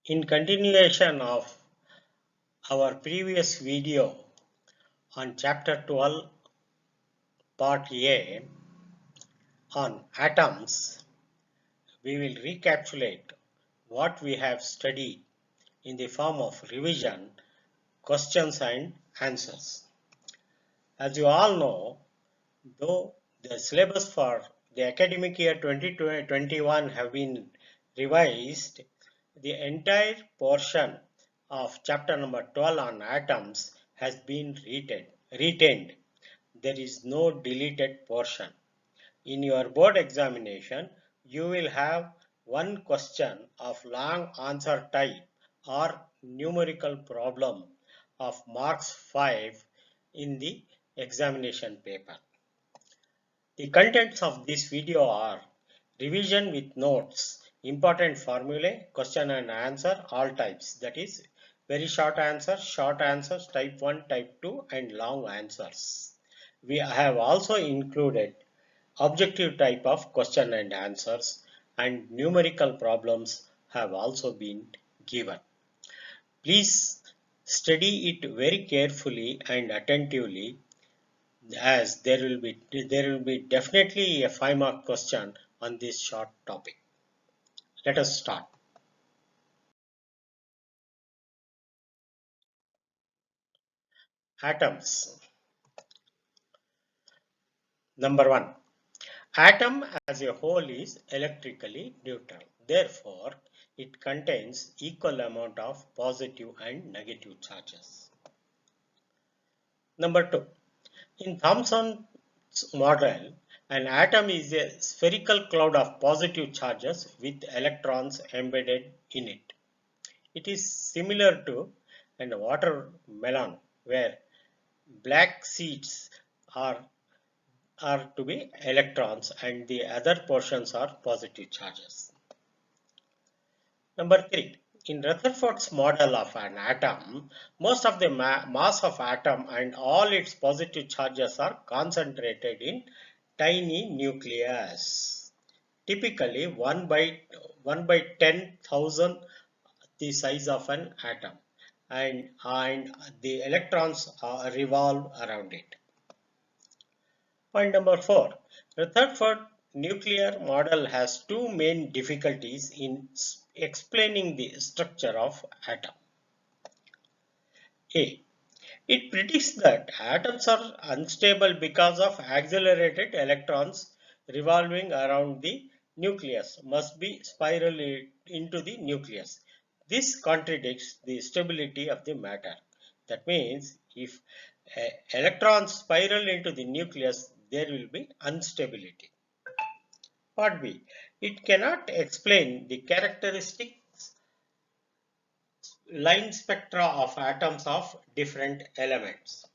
In continuation of our previous video on chapter 12 part A on atoms, we will recapitulate what we have studied in the form of revision, questions and answers. As you all know, though the syllabus for the academic year 2021 have been revised, the entire portion of chapter number 12 on atoms has been retained. There is no deleted portion. In your board examination, you will have one question of long answer type or numerical problem of marks 5 in the examination paper. The contents of this video are revision with notes, important formulae, question and answer, all types, that is very short answers, type 1, type 2 and long answers. We have also included objective type of question and answers and numerical problems have also been given. Please study it very carefully and attentively, as there will be definitely a 5-mark question on this short topic. Let us start. Atoms. Number 1. Atom as a whole is electrically neutral. Therefore, it contains equal amount of positive and negative charges. Number 2. In Thomson's model, an atom is a spherical cloud of positive charges with electrons embedded in it. It is similar to a watermelon where black seeds are to be electrons and the other portions are positive charges. Number 3. In Rutherford's model of an atom, most of the mass of atom and all its positive charges are concentrated in tiny nucleus, typically 1 by 10,000 the size of an atom, and the electrons revolve around it. Point number 4. Rutherford nuclear model has two main difficulties in explaining the structure of atom. A. It predicts that atoms are unstable because of accelerated electrons revolving around the nucleus must be spiraled into the nucleus. This contradicts the stability of the matter. That means if electrons spiral into the nucleus, there will be instability. Part B. It cannot explain the characteristic line spectra of atoms of different elements.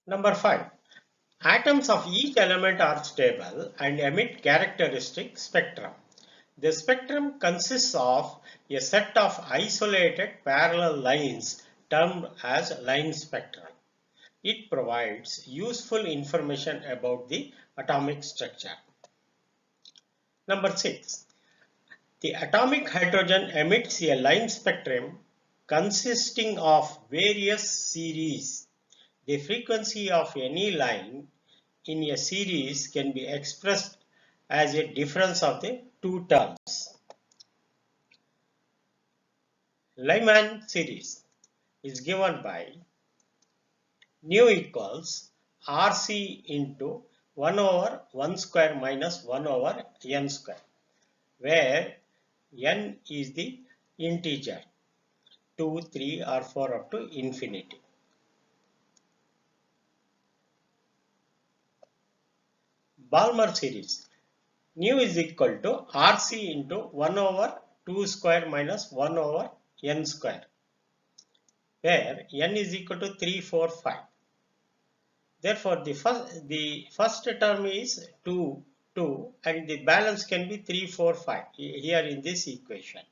Number 5. Atoms of each element are stable and emit characteristic spectra. The spectrum consists of a set of isolated parallel lines termed as line spectra. It provides useful information about the atomic structure. Number 6. The atomic hydrogen emits a line spectrum consisting of various series. The frequency of any line in a series can be expressed as a difference of the two terms. Lyman series is given by nu equals Rc into 1 over 1 square minus 1 over n square, where n is the integer 2, 3 or 4 up to infinity. Balmer series, nu is equal to Rc into 1 over 2 square minus 1 over n square, where n is equal to 3, 4, 5. Therefore, the first term is 2, 2 and the balance can be 3, 4, 5 here in this equation.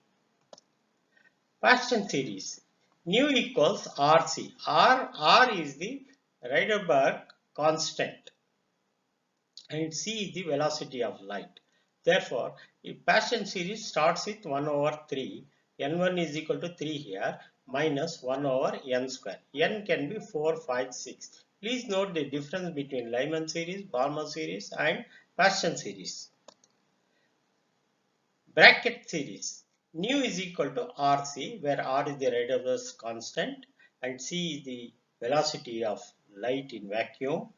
Paschen series, nu equals Rc. R is the Rydberg constant and c is the velocity of light. Therefore, if Paschen series starts with 1 over 3, n1 is equal to 3 here, minus 1 over n square. N can be 4, 5, 6. Please note the difference between Lyman series, Balmer series and Paschen series. Bracket series. Nu is equal to Rc, where R is the Rayleigh constant and c is the velocity of light in vacuum.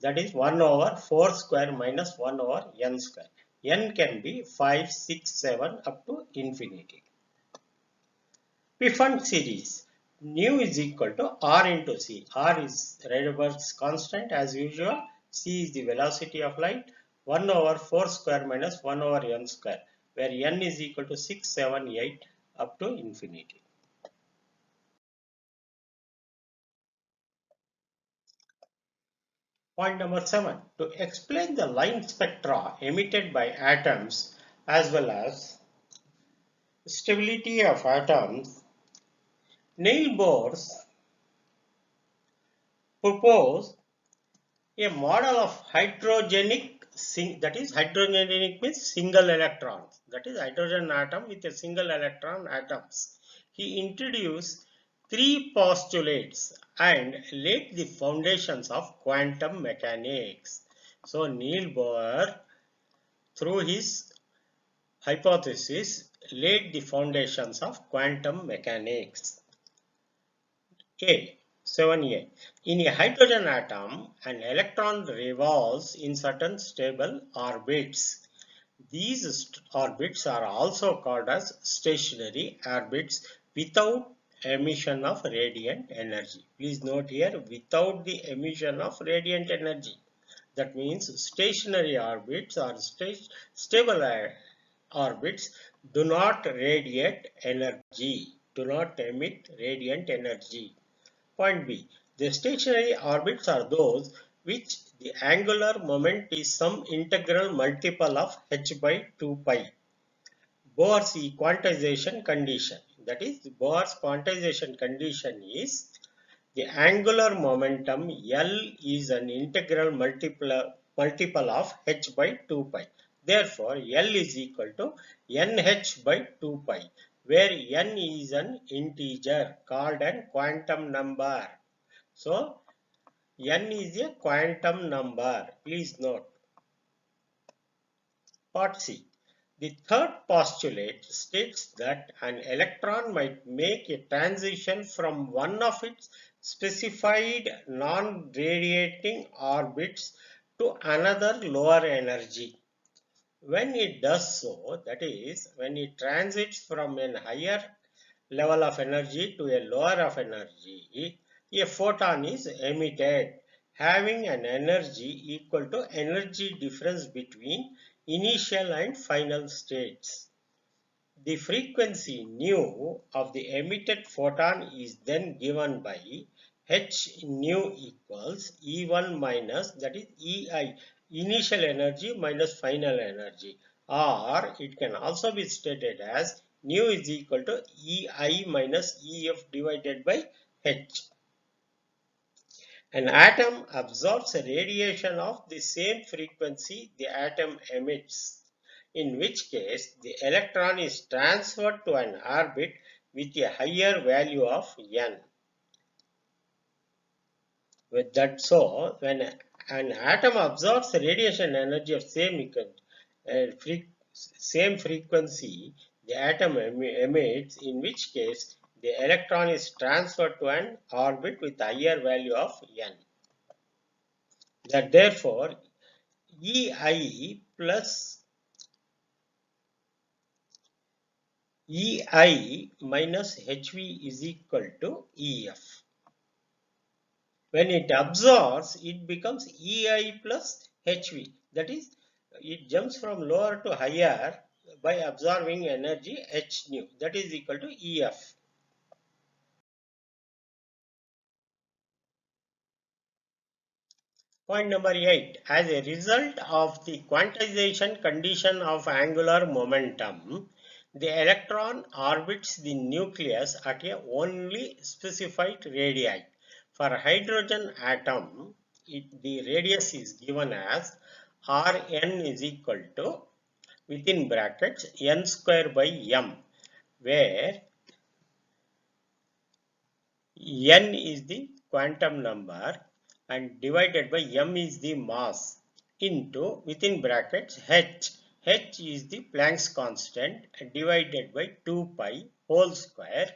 That is 1 over 4 square minus 1 over n square. N can be 5, 6, 7 up to infinity. Pfund series. Nu is equal to R into C. R is Rayleigh's constant as usual. C is the velocity of light. 1 over 4 square minus 1 over n square, where n is equal to 6, 7, 8 up to infinity. Point number 7. To explain the line spectra emitted by atoms as well as stability of atoms, Niels Bohr proposed a model of hydrogenic, that is hydrogenic means single electrons, that is hydrogen atom with a single electron atoms. He introduced three postulates and laid the foundations of quantum mechanics. So Niels Bohr, through his hypothesis, laid the foundations of quantum mechanics. A. 7a. In a hydrogen atom, an electron revolves in certain stable orbits. These orbits are also called as stationary orbits without emission of radiant energy. Please note here, without the emission of radiant energy. That means stationary orbits or stable orbits do not radiate energy, do not emit radiant energy. Point B. The stationary orbits are those which the angular moment is some integral multiple of h by 2 pi. Bohr's quantization condition. That is, Bohr's quantization condition is the angular momentum L is an integral multiple of h by 2 pi. Therefore, L is equal to nh by 2 pi, where n is an integer called an quantum number. So, n is a quantum number. Please note. Part C. The third postulate states that an electron might make a transition from one of its specified non-radiating orbits to another lower energy. When it does so, that is, when it transits from a higher level of energy to a lower of energy, a photon is emitted having an energy equal to energy difference between initial and final states. The frequency nu of the emitted photon is then given by h nu equals E1 minus, that is EI, initial energy minus final energy, or it can also be stated as nu is equal to EI minus EF divided by h. An atom absorbs a radiation of the same frequency the atom emits, in which case the electron is transferred to an orbit with a higher value of n. With that, so when an atom absorbs radiation energy of same frequency the atom emits, in which case the electron is transferred to an orbit with higher value of n. That therefore EI plus EI minus HV is equal to EF. When it absorbs, it becomes EI plus HV. That is, it jumps from lower to higher by absorbing energy H nu. That is equal to EF. Point number 8. As a result of the quantization condition of angular momentum, the electron orbits the nucleus at a only specified radii. For hydrogen atom, the radius is given as Rn is equal to within brackets n square by m, where n is the quantum number and divided by m is the mass into within brackets h. H is the Planck's constant divided by 2 pi whole square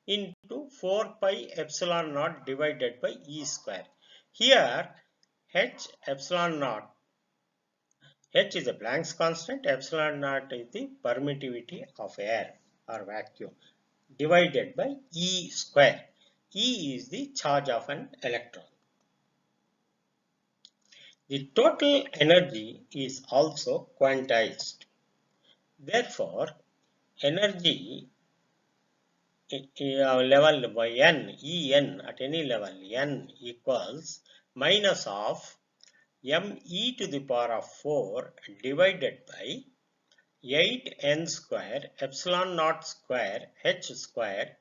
into 4 pi epsilon naught divided by E square. Here h epsilon naught, h is a Planck's constant, epsilon naught is the permittivity of air or vacuum divided by E square. E is the charge of an electron. The total energy is also quantized. Therefore, energy level by n, En at any level n equals minus of me to the power of 4 divided by 8n square epsilon naught square h square,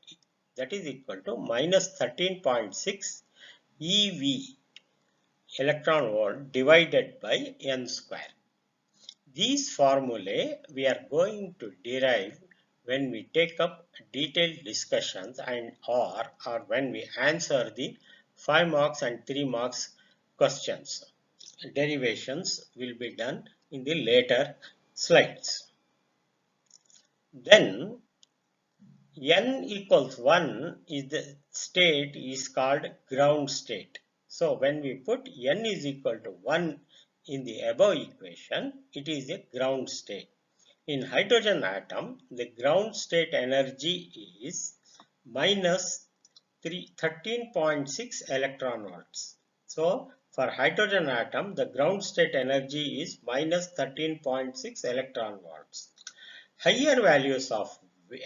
that is equal to minus 13.6 eV electron volt divided by n square. These formulae we are going to derive when we take up detailed discussions and or when we answer the 5 marks and 3 marks questions. Derivations will be done in the later slides. Then n equals 1 is the state is called ground state. So when we put n is equal to 1 in the above equation, it is a ground state. In hydrogen atom, the ground state energy is minus 13.6 electron volts. So for hydrogen atom, the ground state energy is minus 13.6 electron volts. Higher values of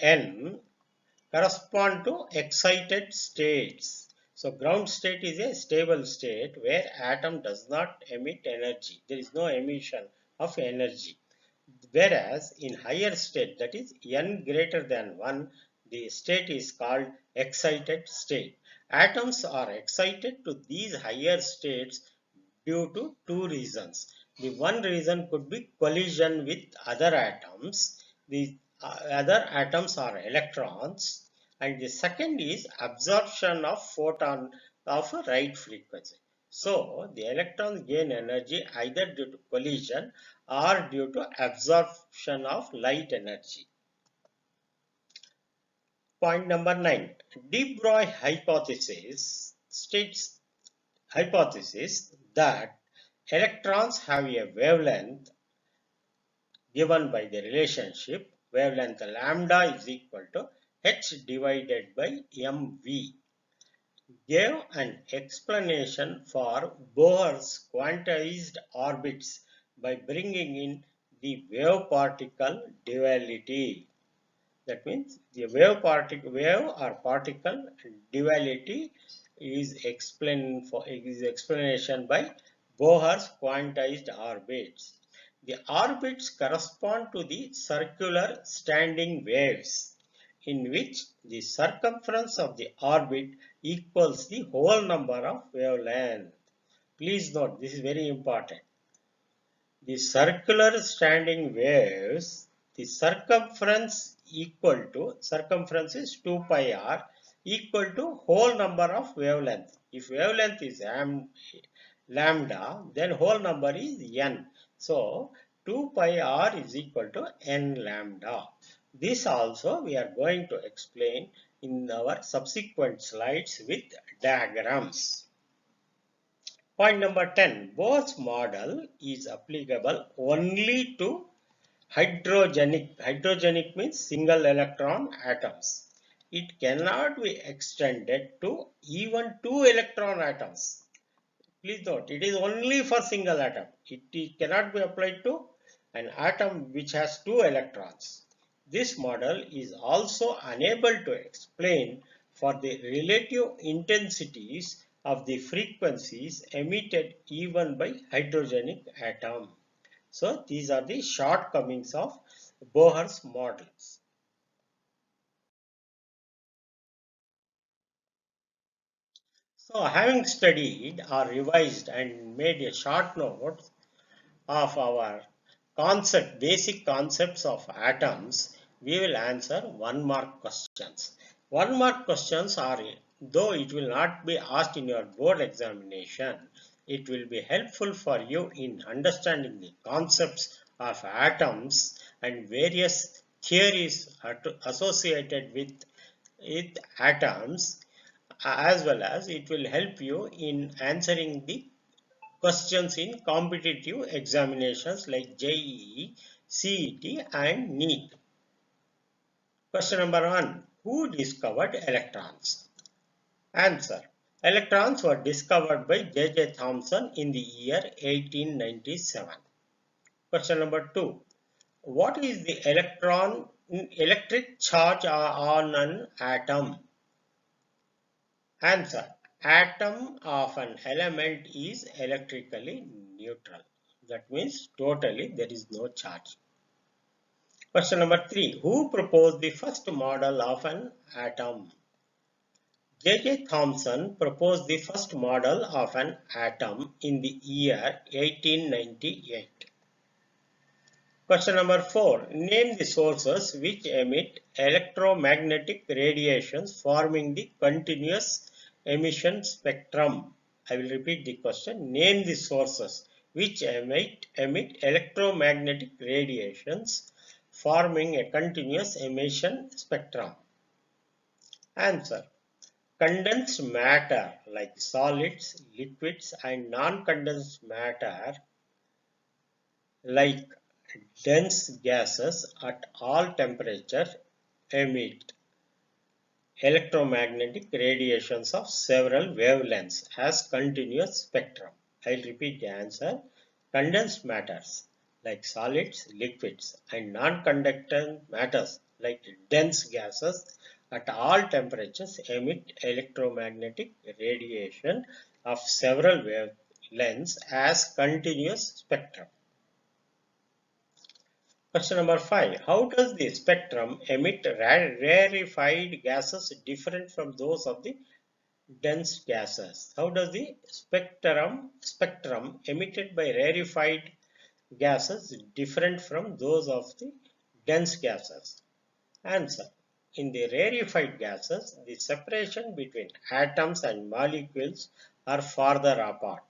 n correspond to excited states. So ground state is a stable state where atom does not emit energy. There is no emission of energy. Whereas in higher state, that is n greater than 1, the state is called excited state. Atoms are excited to these higher states due to two reasons. The one reason could be collision with other atoms. The other atoms are electrons, and the second is absorption of photon of a right frequency. So the electrons gain energy either due to collision or due to absorption of light energy. Point number 9. De Broglie hypothesis states that electrons have a wavelength given by the relationship wavelength lambda is equal to h divided by mv, gave an explanation for Bohr's quantized orbits by bringing in the wave-particle duality. That means the wave or particle duality is explanation by Bohr's quantized orbits. The orbits correspond to the circular standing waves, in which the circumference of the orbit equals the whole number of wavelength. Please note, this is very important. The circular standing waves, the circumference is 2 pi r equal to whole number of wavelength. If wavelength is lambda, then whole number is n. So 2 pi r is equal to n lambda. This also we are going to explain in our subsequent slides with diagrams. Point number 10. Bohr's model is applicable only to hydrogenic. Hydrogenic means single electron atoms. It cannot be extended to even two electron atoms. Please note, it is only for single atom. It cannot be applied to an atom which has two electrons. This model is also unable to explain for the relative intensities of the frequencies emitted even by hydrogenic atom. So these are the shortcomings of Bohr's models. So having studied or revised and made a short note of our basic concepts of atoms, we will answer 1 mark questions. 1 mark questions are, though it will not be asked in your board examination, it will be helpful for you in understanding the concepts of atoms and various theories associated with atoms, as well as it will help you in answering the questions in competitive examinations like JEE, CET and NEET. Question number 1. Who discovered electrons? Answer. Electrons were discovered by J.J. Thomson in the year 1897. Question number 2. What is the electric charge on an atom? Answer. Atom of an element is electrically neutral. That means totally there is no charge. Question number 3. Who proposed the first model of an atom? J.J. Thomson proposed the first model of an atom in the year 1898. Question number 4. Name the sources which emit electromagnetic radiations forming the continuous emission spectrum. I will repeat the question. Name the sources which emit electromagnetic radiations forming a continuous emission spectrum. Answer. Condensed matter like solids, liquids and non-condensed matter like dense gases at all temperatures emit electromagnetic radiations of several wavelengths as continuous spectrum. I'll repeat the answer. Condensed matters like solids, liquids and non-conducting matters like dense gases at all temperatures emit electromagnetic radiation of several wavelengths as continuous spectrum. Question number 5. How does the spectrum emit rarefied gases different from those of the dense gases? How does the spectrum emitted by rarefied gases different from those of the dense gases? Answer. In the rarefied gases, the separation between atoms and molecules are farther apart.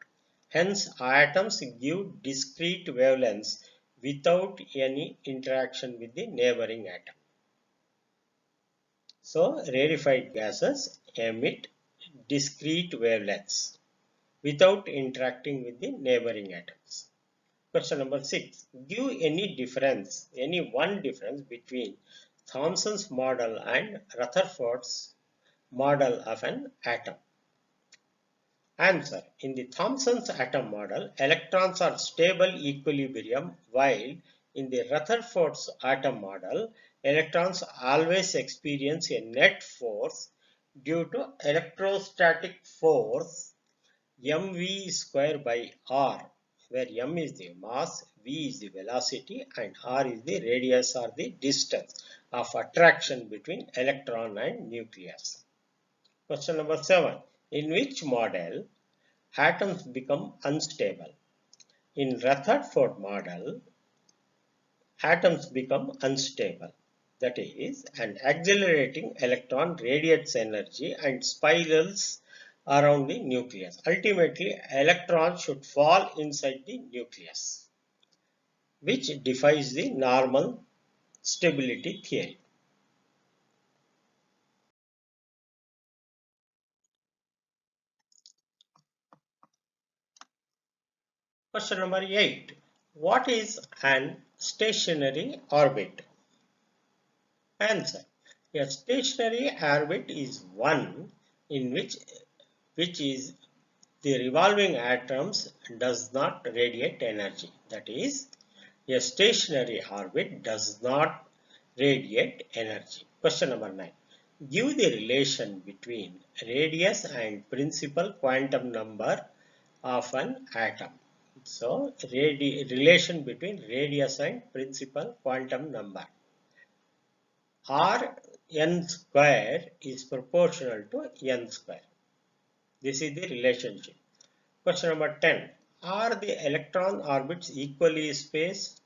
Hence, atoms give discrete wavelengths without any interaction with the neighboring atom. So, rarefied gases emit discrete wavelengths without interacting with the neighboring atoms. Question number 6. Give any one difference between Thomson's model and Rutherford's model of an atom. Answer. In the Thomson's atom model, electrons are stable equilibrium, while in the Rutherford's atom model, electrons always experience a net force due to electrostatic force mv square by r, where m is the mass, v is the velocity and r is the radius or the distance of attraction between electron and nucleus. Question number 7. In which model atoms become unstable? In Rutherford model, atoms become unstable. That is, an accelerating electron radiates energy and spirals around the nucleus. Ultimately, electrons should fall inside the nucleus, which defies the normal stability theory. Question number 8. What is an stationary orbit? Answer. A stationary orbit is one in which is the revolving atoms does not radiate energy. That is, a stationary orbit does not radiate energy. Question number 9. Give the relation between radius and principal quantum number of an atom. So, relation between radius and principal quantum number. Rn square is proportional to n square. This is the relationship. Question number 10. Are the electron orbits equally spaced?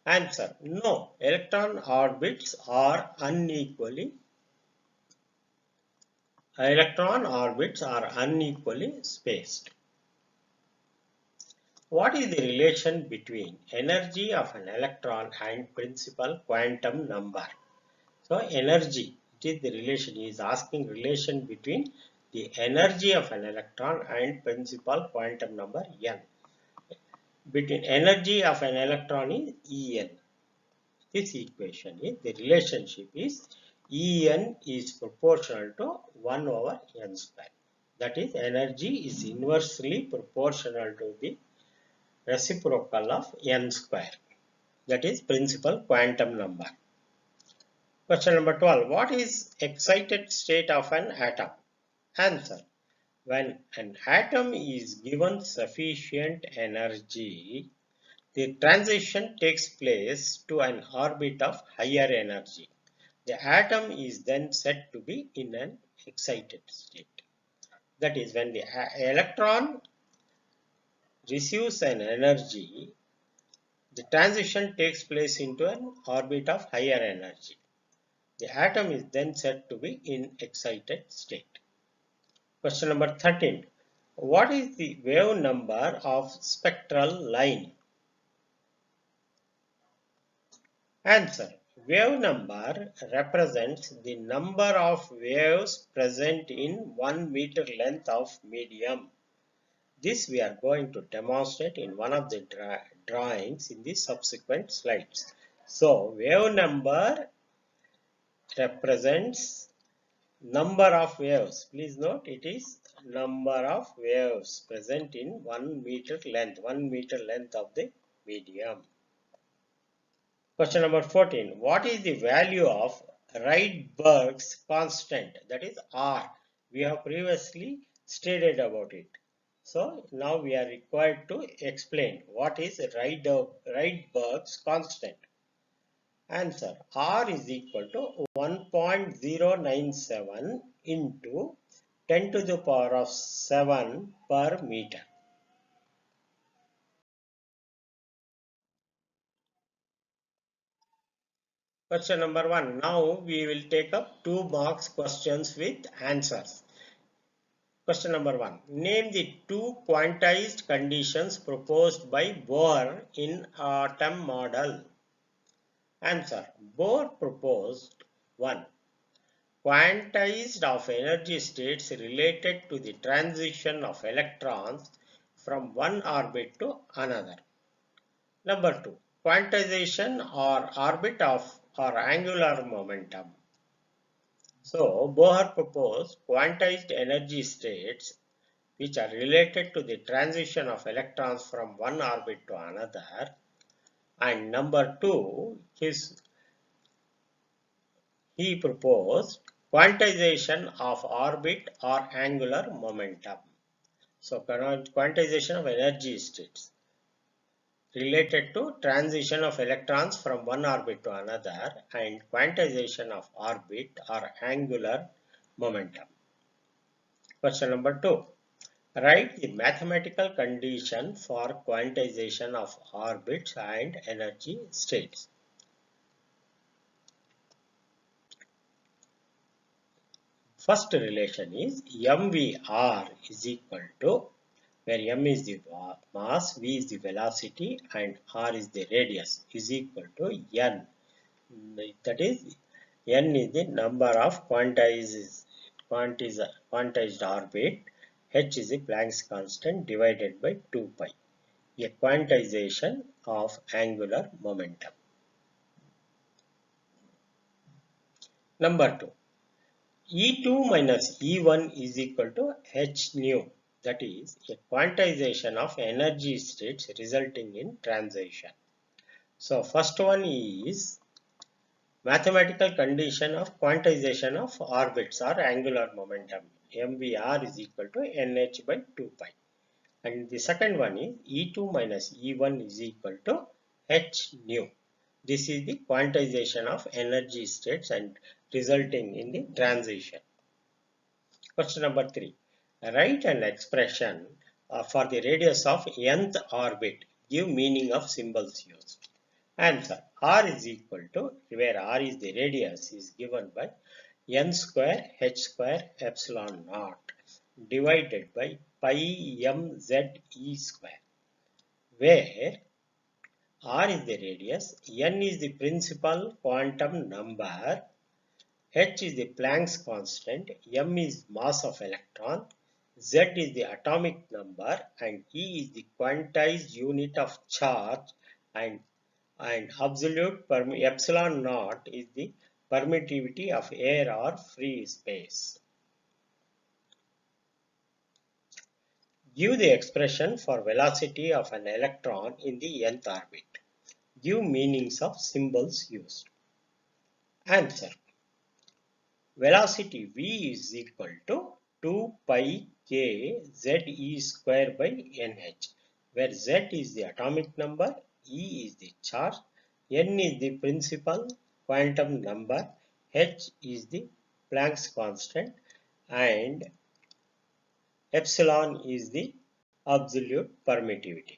Answer: no. Electron orbits are unequally spaced. What is the relation between energy of an electron and principal quantum number? So energy, it is the relation. He is asking relation between the energy of an electron and principal quantum number n. Between energy of an electron is En. This equation is the relationship is En is proportional to 1 over n square. That is, energy is inversely proportional to the reciprocal of n square. That is principal quantum number. Question number 12. What is excited state of an atom? Answer: when an atom is given sufficient energy, the transition takes place to an orbit of higher energy. The atom is then said to be in an excited state. That is, when the electron receives an energy, the transition takes place into an orbit of higher energy. The atom is then said to be in excited state. Question number 13. What is the wave number of spectral line? Answer: wave number represents the number of waves present in 1 meter length of medium. This we are going to demonstrate in one of the drawings in the subsequent slides. So, wave number represents number of waves. Please note, it is number of waves present in 1 meter length of the medium. Question number 14. What is the value of Rydberg's constant? That is R. We have previously stated about it. So now we are required to explain what is Rydberg's constant. Answer: R is equal to 1.097 into 10 to the power of 7 per meter. Question number 1. Now we will take up 2 marks questions with answers. Question number 1. Name the 2 quantized conditions proposed by Bohr in atom model. Answer: Bohr proposed 1. Quantized of energy states related to the transition of electrons from one orbit to another. Number 2. Quantization or orbit of or angular momentum. So, Bohr proposed quantized energy states which are related to the transition of electrons from one orbit to another. And number 2, he proposed quantization of orbit or angular momentum. So, quantization of energy states related to transition of electrons from one orbit to another and quantization of orbit or angular momentum. Question number 2. Write the mathematical condition for quantization of orbits and energy states. First relation is mvr is equal to, where m is the mass, v is the velocity and r is the radius, is equal to n. That is, n is the number of quantized orbit, h is the Planck's constant divided by 2 pi, a quantization of angular momentum. Number 2. E2 minus E1 is equal to h nu, that is a quantization of energy states resulting in transition. So first one is mathematical condition of quantization of orbits or angular momentum. mvr is equal to nh by 2 pi. And the second one is E2 minus E1 is equal to h nu. This is the quantization of energy states and resulting in the transition. Question number 3. Write an expression for the radius of nth orbit. Give meaning of symbols used. Answer. R is equal to, where R is the radius, is given by n square h square epsilon naught divided by pi mz e square, where R is the radius, n is the principal quantum number, h is the Planck's constant, m is mass of electron, z is the atomic number, and E is the quantized unit of charge, and absolute epsilon naught is the permittivity of air or free space. Give the expression for velocity of an electron in the nth orbit. Give meanings of symbols used. Answer. Velocity v is equal to 2 pi k z e square by nh, where z is the atomic number, e is the charge, n is the principal quantum number, h is the Planck's constant, and epsilon is the absolute permittivity.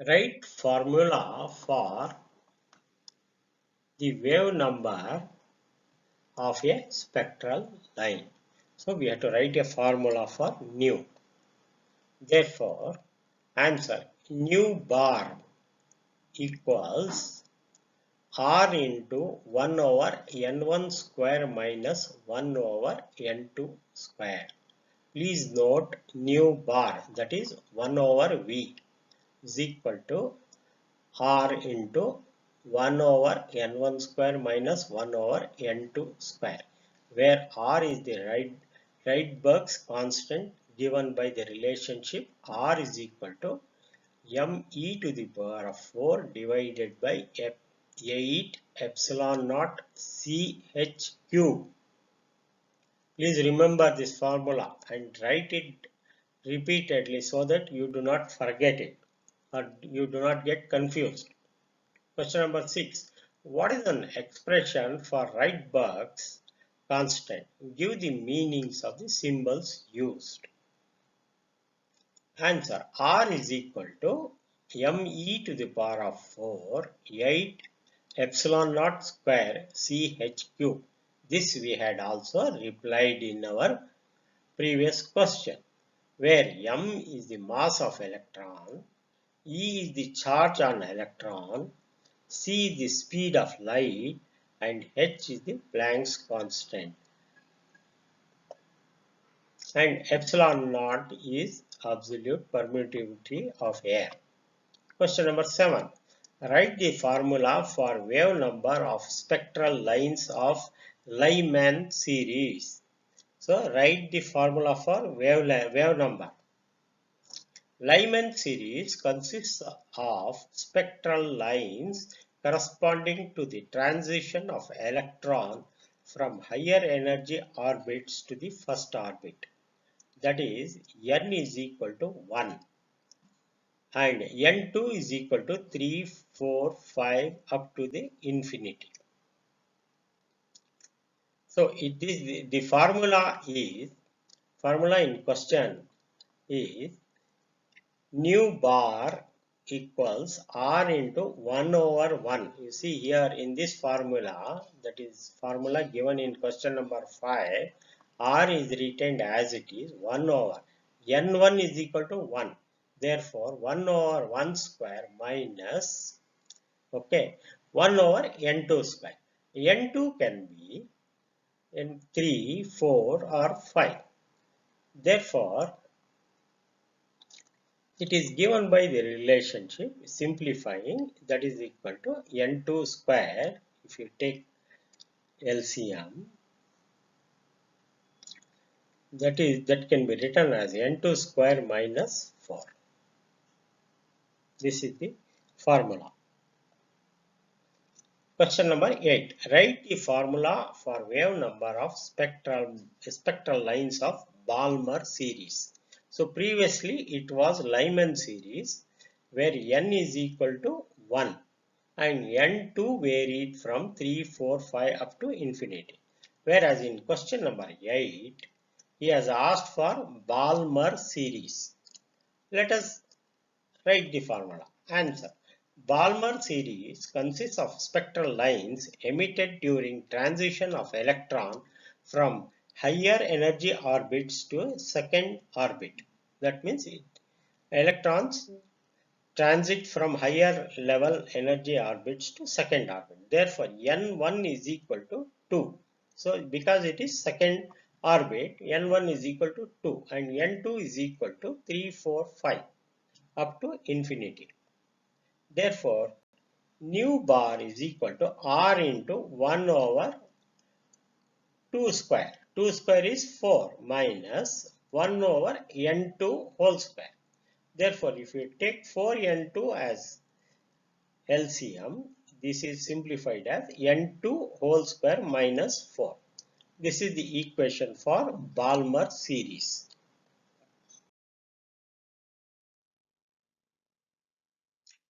Write formula for the wave number of a spectral line. So we have to write a formula for nu. Therefore, answer nu bar equals R into 1 over n1 square minus 1 over n2 square. Please note nu bar, that is 1 over V, is equal to R into 1 over n1 square minus 1 over n2 square, where R is the Rydberg's constant given by the relationship R is equal to m e to the power of 4 divided by 8 epsilon naught c h cube. Please remember this formula and write it repeatedly so that you do not forget it or you do not get confused. Question number 6. What is an expression for Rydberg's constant? Give the meanings of the symbols used. Answer. R is equal to m e to the power of 4 8 epsilon naught square c h cube. This we had also replied in our previous question, where m is the mass of electron, E is the charge on electron, c is the speed of light, and h is the Planck's constant, and epsilon naught is absolute permittivity of air. Question number 7. Write the formula for wave number of spectral lines of Lyman series. So write the formula for wave number. Lyman series consists of spectral lines corresponding to the transition of electron from higher energy orbits to the first orbit. That is, n is equal to 1. And n2 is equal to 3, 4, 5 up to the infinity. So it is the formula in question is nu bar equals R into 1 over 1. You see here in this formula, that is formula given in question number 5, R is written as it is 1 over n1 is equal to 1. Therefore, 1 over 1 square minus 1 over n2 square. n2 can be n3, 4 or 5. Therefore, it is given by the relationship simplifying, that is equal to n2 square. If you take LCM, that can be written as n2 square minus 4. This is the formula. Question number 8. Write the formula for wave number of spectral lines of Balmer series. So previously it was Lyman series, where n is equal to 1 and n2 varied from 3, 4, 5 up to infinity. Whereas in question number 8, he has asked for Balmer series. Let us write the formula. Answer. Balmer series consists of spectral lines emitted during transition of electron from higher energy orbits to a second orbit. That means electrons transit from higher level energy orbits to second orbit. Therefore, N1 is equal to 2. So, because it is second orbit, N1 is equal to 2 and N2 is equal to 3, 4, 5 up to infinity. Therefore, nu bar is equal to R into 1 over 2 square. 2 square is 4 minus 1 over N2 whole square. Therefore, if you take 4N2 as LCM, this is simplified as N2 whole square minus 4. This is the equation for Balmer series.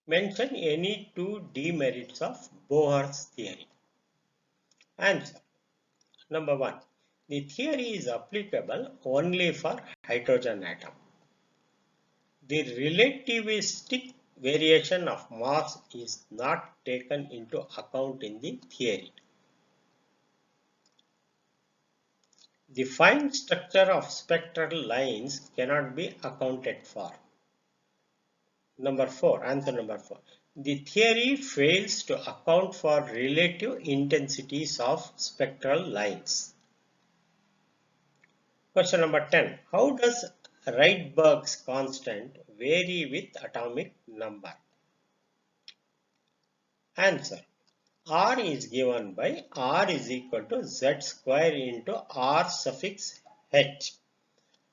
Mention any two demerits of Bohr's theory. Answer. Number 1. The theory is applicable only for hydrogen atom. The relativistic variation of mass is not taken into account in the theory. The fine structure of spectral lines cannot be accounted for. Number 4, answer number 4. The theory fails to account for relative intensities of spectral lines. Question number 10. How does Rydberg's constant vary with atomic number? Answer. R is given by R is equal to Z square into R suffix H,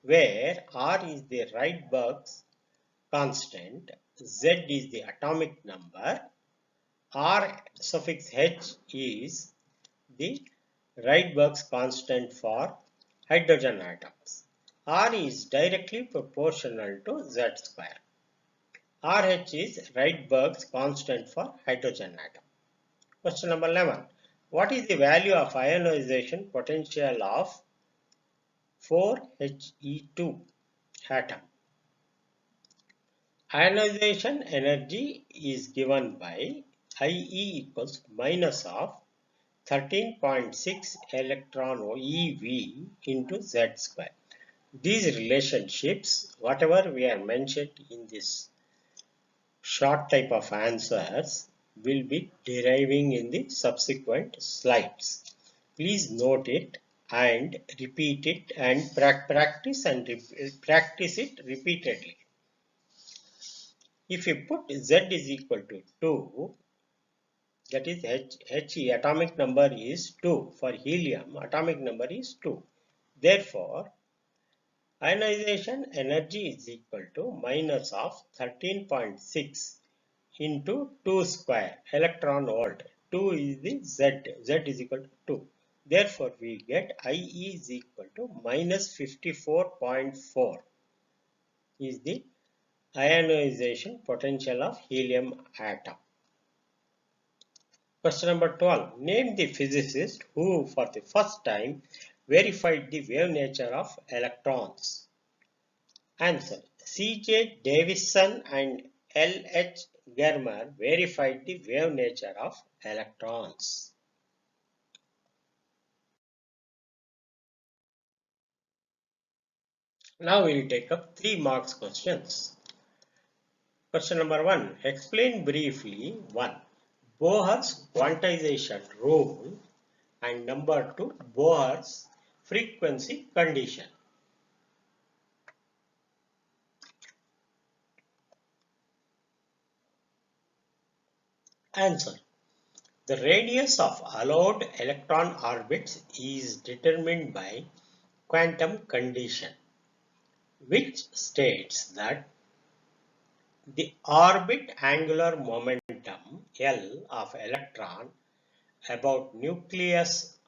where R is the Rydberg's constant, Z is the atomic number, R suffix H is the Rydberg's constant for hydrogen atoms. R is directly proportional to Z square. RH is Rydberg's constant for hydrogen atom. Question number 11. What is the value of ionization potential of 4He2 atom? Ionization energy is given by IE equals minus of 13.6 electron eV into Z square. These relationships, whatever we are mentioned in this short type of answers, will be deriving in the subsequent slides. Please note it and repeat it and practice it repeatedly. If you put Z is equal to 2, that is He atomic number is 2. For helium, atomic number is 2. Therefore, ionization energy is equal to minus of 13.6 into 2 square electron volt. 2 is the Z. Z is equal to 2. Therefore, we get IE is equal to minus 54.4 is the ionization potential of helium atom. Question number 12. Name the physicist who for the first time verified the wave nature of electrons. Answer. C.J. Davison and L.H. Germer verified the wave nature of electrons. Now we will take up 3 marks questions. Question number 1. Explain briefly 1. Bohr's quantization rule and number 2. Bohr's frequency condition. Answer. The radius of allowed electron orbits is determined by quantum condition, which states that the orbit angular momentum L of electron about nucleus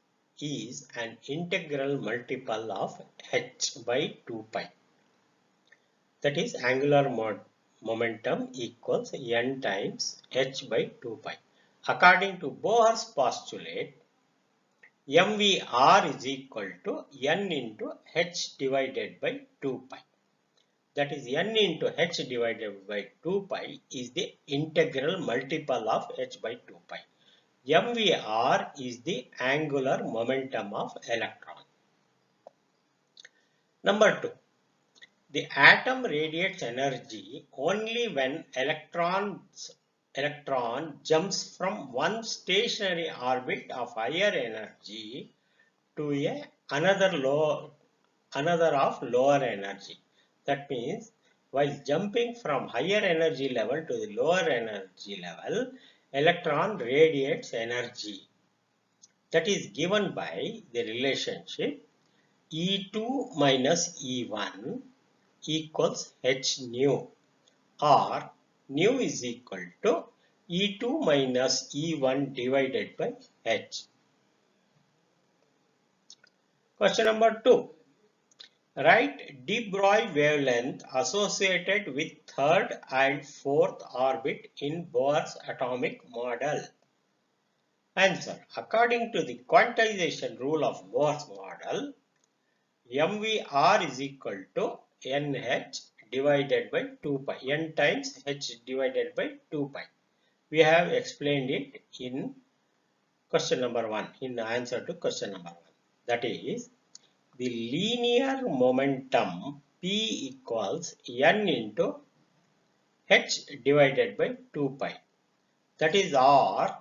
is an integral multiple of h by 2 pi. That is, angular momentum equals n times h by 2 pi. According to Bohr's postulate, MVR is equal to N into H divided by 2 pi. That is N into H divided by 2 pi is the integral multiple of H by 2 pi. MVR is the angular momentum of electron. Number 2. The atom radiates energy only when electron jumps from one stationary orbit of higher energy to another of lower energy. That means while jumping from higher energy level to the lower energy level, electron radiates energy. That is given by the relationship E2 minus E1 equals h nu, or nu is equal to E2 minus E1 divided by h. Question number 2. Write de Broglie wavelength associated with third and fourth orbit in Bohr's atomic model. Answer. According to the quantization rule of Bohr's model, MVR is equal to NH divided by 2 pi. N times H divided by 2 pi. We have explained it in question number 1, in the answer to question number 1. That is, the linear momentum P equals N into H divided by 2 pi. That is, or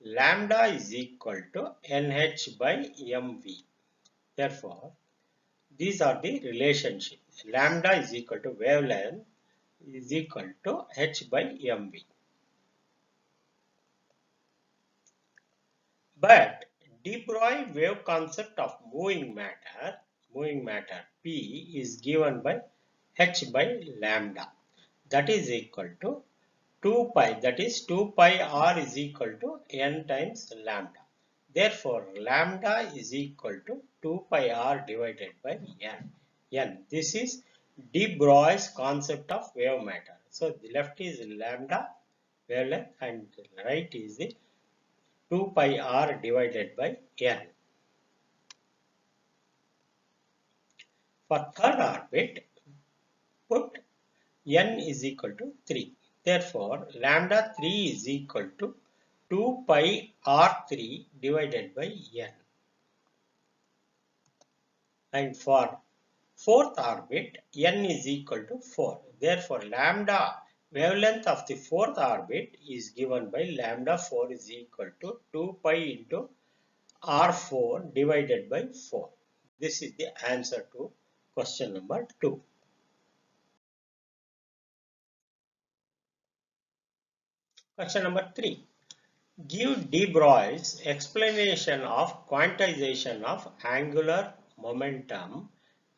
lambda is equal to NH by MV. Therefore, these are the relationships. Lambda is equal to wavelength is equal to H by MV. But de Broglie wave concept of moving matter P is given by H by lambda. That is equal to 2 pi. That is 2 pi r is equal to N times lambda. Therefore, lambda is equal to 2 pi r divided by N. This is de Broglie's concept of wave matter. So, the left is lambda wavelength and the right is the 2 pi r divided by N. For third orbit, put N is equal to 3. Therefore, lambda 3 is equal to 2 pi r3 divided by N. And for fourth orbit, N is equal to 4. Therefore, lambda wavelength of the fourth orbit is given by lambda 4 is equal to 2 pi into R4 divided by 4. This is the answer to question number 2. Question number 3. Give de Broglie's explanation of quantization of angular momentum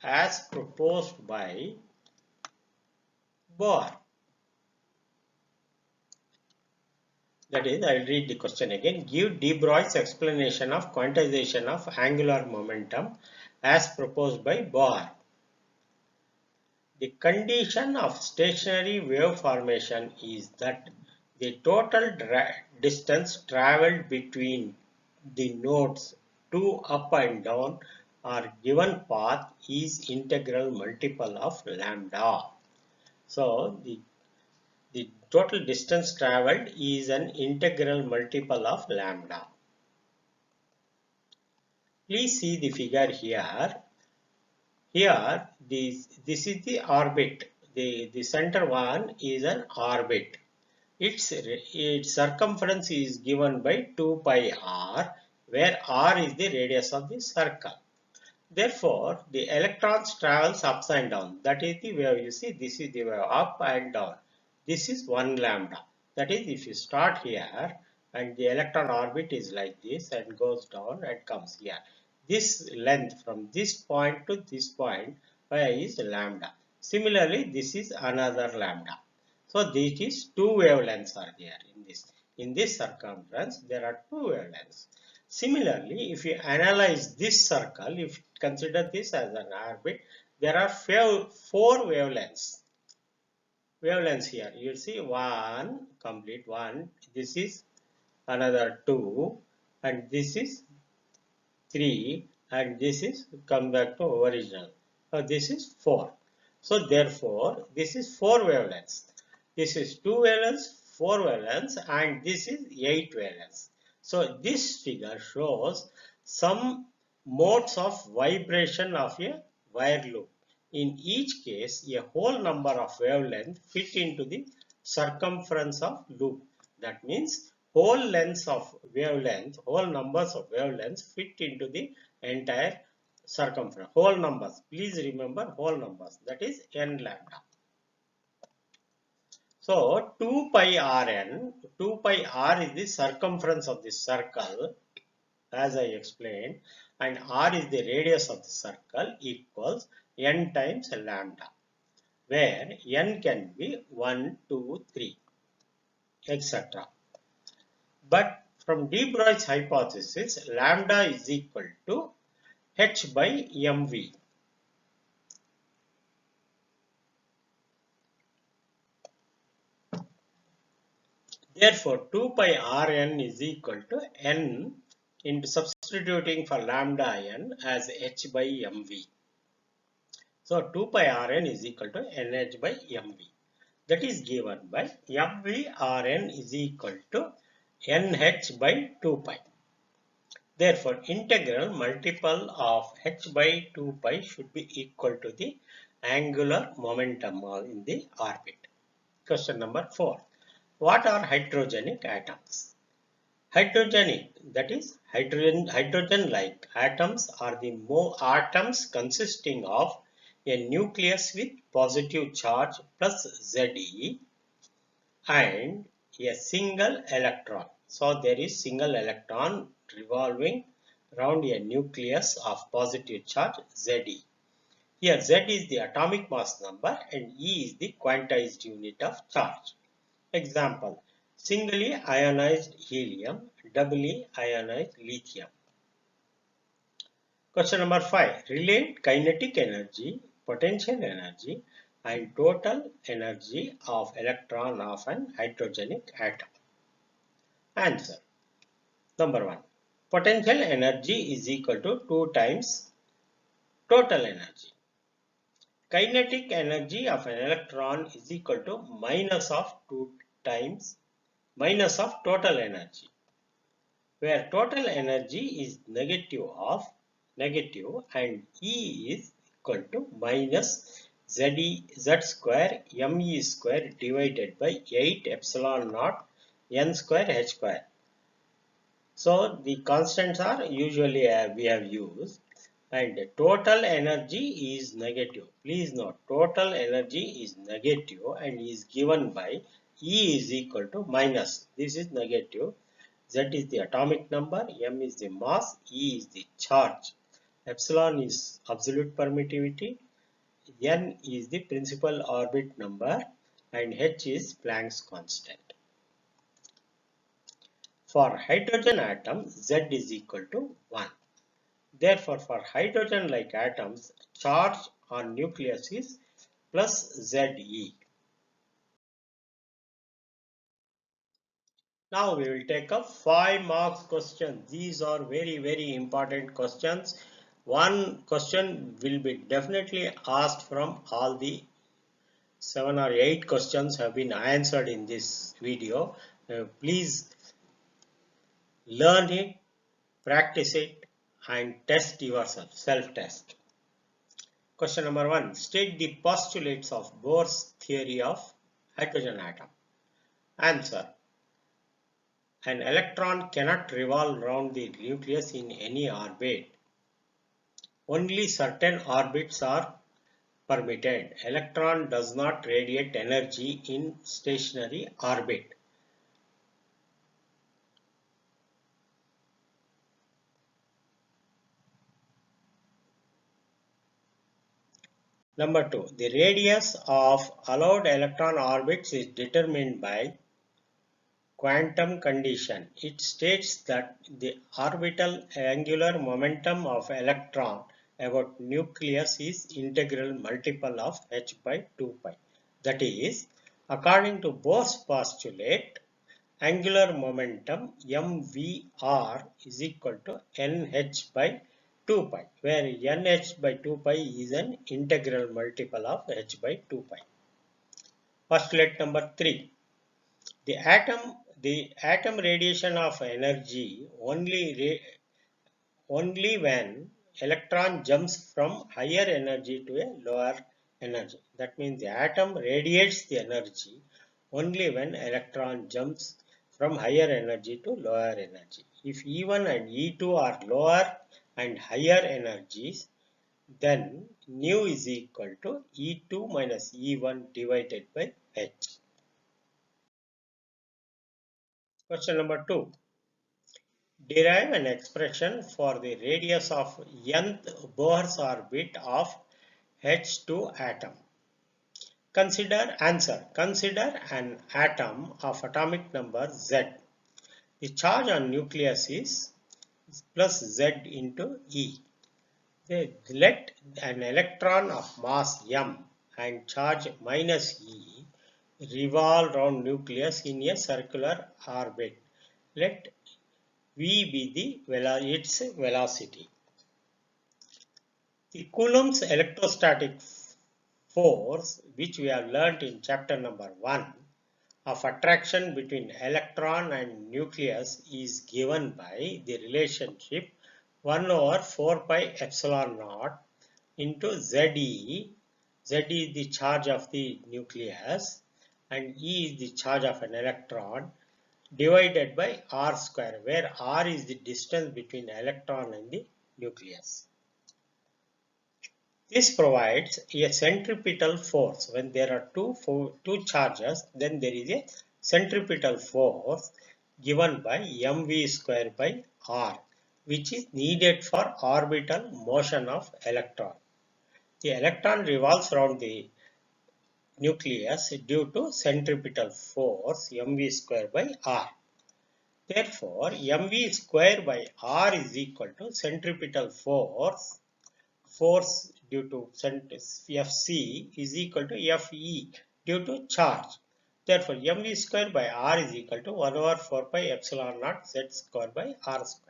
as proposed by Bohr. That is, I will read the question again. Give de Broglie's explanation of quantization of angular momentum as proposed by Bohr. The condition of stationary wave formation is that the total distance travelled between the nodes 2 up and down or given path is integral multiple of lambda. So, the total distance travelled is an integral multiple of lambda. Please see the figure here. Here, this is the orbit. The center one is an orbit. Its circumference is given by 2 pi r, where r is the radius of the circle. Therefore, the electrons travels ups and down. That is the wave. You see, this is the wave up and down. This is 1 lambda. That is, if you start here and the electron orbit is like this and goes down and comes here. This length from this point to this point is lambda. Similarly, this is another lambda. So, this is 2 wavelengths are there in this. In this circumference, there are 2 wavelengths. Similarly, if you analyze this circle, if you consider this as an orbit, there are 4 wavelengths. Wavelengths here. You see one, complete one. This is another 2 and this is 3, and this is come back to original. So this is 4. So therefore, this is 4 wavelengths. This is 2 wavelengths, 4 wavelengths, and this is 8 wavelengths. So this figure shows some modes of vibration of a wire loop. In each case, a whole number of wavelengths fit into the circumference of loop. That means whole lengths of wavelength, whole numbers of wavelengths fit into the entire circumference. Whole numbers. Please remember whole numbers. That is n lambda. So 2 pi Rn, 2 pi R is the circumference of the circle, as I explained, and R is the radius of the circle, equals n times lambda, where n can be 1, 2, 3, etc. But from de Broglie's hypothesis, lambda is equal to h by mv. Therefore, 2 pi Rn is equal to n into substituting for lambda n as h by mv. So 2 pi Rn is equal to nh by mv. That is given by mv Rn is equal to nh by 2 pi. Therefore, integral multiple of h by 2 pi should be equal to the angular momentum in the orbit. Question number 4. What are hydrogenic atoms? Hydrogenic, that is hydrogen-like atoms, are the atoms consisting of a nucleus with positive charge plus Ze and a single electron. So there is single electron revolving around a nucleus of positive charge Ze. Here Z is the atomic mass number and E is the quantized unit of charge. Example: singly ionized helium, doubly ionized lithium. Question number 5. Relate kinetic energy, potential energy and total energy of electron of an hydrogenic atom. Answer. Number 1. Potential energy is equal to 2 times total energy. Kinetic energy of an electron is equal to minus of 2 times minus of total energy, where total energy is negative and E is equal to minus Z square me square divided by 8 epsilon naught n square h square. So the constants are usually we have used, and total energy is negative. Please note, total energy is negative and is given by E is equal to minus. This is negative. Z is the atomic number, m is the mass, E is the charge, epsilon is absolute permittivity, n is the principal orbit number, and h is Planck's constant. For hydrogen atom, Z is equal to 1. Therefore, for hydrogen-like atoms, charge on nucleus is plus Ze. Now we will take up 5 marks questions. These are very important questions. One question will be definitely asked from all the 7 or 8 questions have been answered in this video. Please learn it, practice it and test yourself, self-test. Question number 1. State the postulates of Bohr's theory of hydrogen atom. Answer. An electron cannot revolve around the nucleus in any orbit. Only certain orbits are permitted. Electron does not radiate energy in stationary orbit. Number 2. The radius of allowed electron orbits is determined by quantum condition. It states that the orbital angular momentum of electron about nucleus is integral multiple of h by 2 pi. That is, according to Bohr's postulate, angular momentum mvr is equal to nh by 2 pi, where nh by 2 pi is an integral multiple of h by 2 pi. Postulate number 3. The atom radiation of energy only when electron jumps from higher energy to a lower energy. That means the atom radiates the energy only when electron jumps from higher energy to lower energy. If E1 and E2 are lower and higher energies, then nu is equal to E2 minus E1 divided by h. Question number 2. Derive an expression for the radius of nth Bohr's orbit of H2 atom. Consider an atom of atomic number Z. The charge on nucleus is plus Z into E. Let an electron of mass m and charge minus E revolve around nucleus in a circular orbit. Let v be its velocity. The Coulomb's electrostatic force, which we have learnt in chapter number 1 of attraction between electron and nucleus, is given by the relationship 1 over 4 pi epsilon naught into Ze. Z is the charge of the nucleus and E is the charge of an electron, divided by r square, where r is the distance between electron and the nucleus. This provides a centripetal force. When there are two charges, then there is a centripetal force given by mv square by r, which is needed for orbital motion of electron. The electron revolves around the nucleus due to centripetal force mv square by r. Therefore, mv square by r is equal to centripetal force due to Fc is equal to Fe due to charge. Therefore, mv square by r is equal to 1 over 4 pi epsilon naught z square by r square.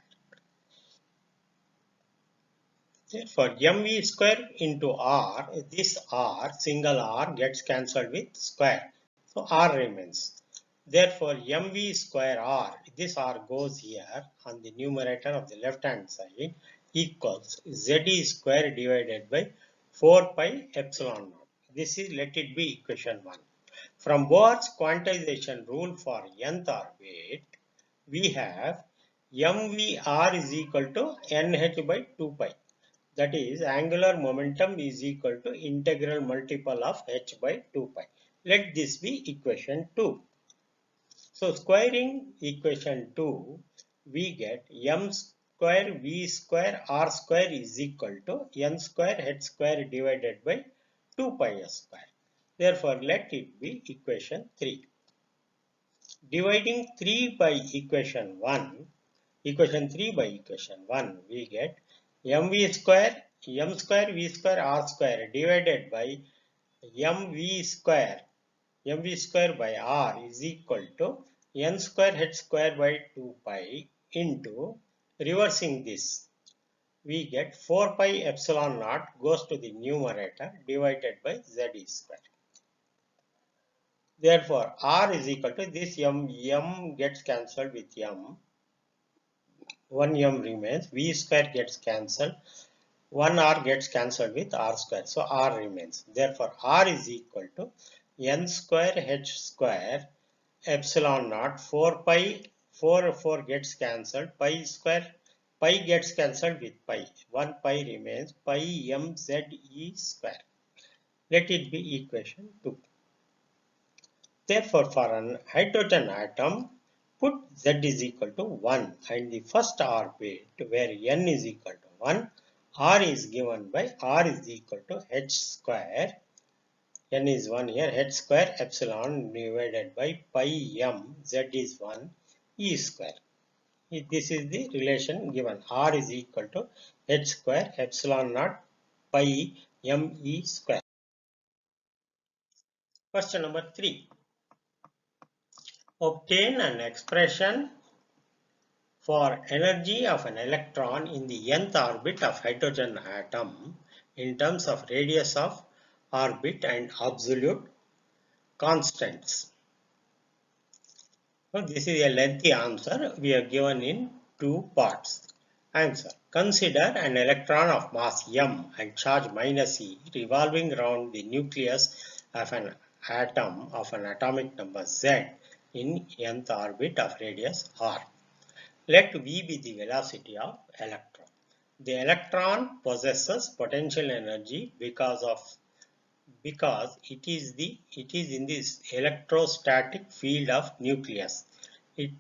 Therefore, mv square into r, this r, single r gets cancelled with square. So, r remains. Therefore, mv square r, this r goes here on the numerator of the left hand side, equals Ze square divided by 4 pi epsilon naught. This is, let it be, equation 1. From Bohr's quantization rule for nth orbit, we have mvr is equal to nh by 2 pi. That is, angular momentum is equal to integral multiple of h by 2 pi. Let this be equation 2. So, squaring equation 2, we get m square v square r square is equal to n square h square divided by 2 pi s square. Therefore, let it be equation 3. Dividing 3 by equation 1, equation 3 by equation 1, we get m square v square r square divided by mv square by r is equal to n square h square by 2 pi into, reversing this, we get 4 pi epsilon naught goes to the numerator divided by z square. Therefore, r is equal to this m gets cancelled with m, 1 m remains, v square gets cancelled, 1 r gets cancelled with r square. So, r remains. Therefore, r is equal to n square h square epsilon naught 4 pi, 4 gets cancelled, pi square, pi gets cancelled with pi, 1 pi remains, pi mze square. Let it be equation 2. Therefore, for an hydrogen atom, put z is equal to 1 and the first orbit where n is equal to 1, r is given by r is equal to h square, n is 1 here, h square epsilon divided by pi m, z is 1, e square. This is the relation given, r is equal to h square epsilon naught pi m e square. Question number 3. Obtain an expression for energy of an electron in the nth orbit of hydrogen atom in terms of radius of orbit and absolute constants. So this is a lengthy answer we are given in two parts. Answer. Consider an electron of mass m and charge minus e revolving around the nucleus of an atom of an atomic number z in nth orbit of radius r. Let v be the velocity of electron. The electron possesses potential energy because it is in this electrostatic field of It,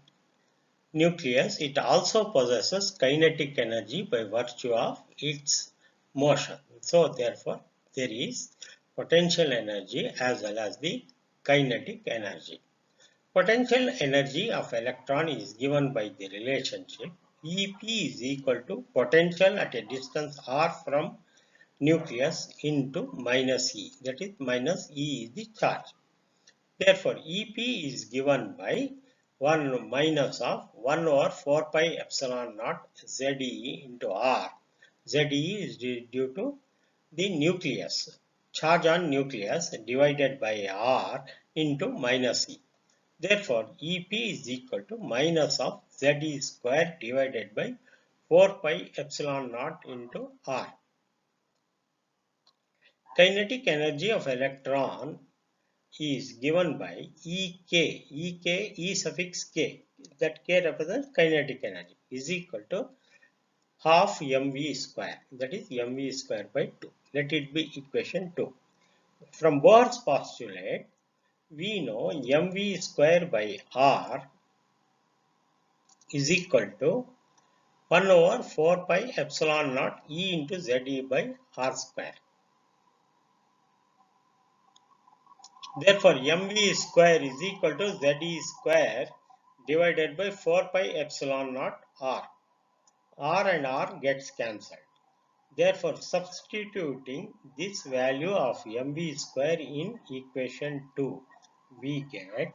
nucleus. It also possesses kinetic energy by virtue of its motion. So therefore, there is potential energy as well as the kinetic energy. Potential energy of electron is given by the relationship EP is equal to potential at a distance r from nucleus into minus E. That is minus E is the charge. Therefore, EP is given by 1 minus of 1 over 4 pi epsilon naught ZE into R. ZE is due to the nucleus, charge on nucleus divided by R into minus E. Therefore, EP is equal to minus of ZE square divided by 4 pi epsilon naught into R. Kinetic energy of electron is given by E suffix K, that K represents kinetic energy, is equal to half mv square, that is mv square by 2. Let it be equation 2. From Bohr's postulate, we know mv square by r is equal to 1 over 4 pi epsilon naught E into Ze by r square. Therefore, mv square is equal to Ze square divided by 4 pi epsilon naught r. R and R gets cancelled. Therefore, substituting this value of mv square in equation 2, we get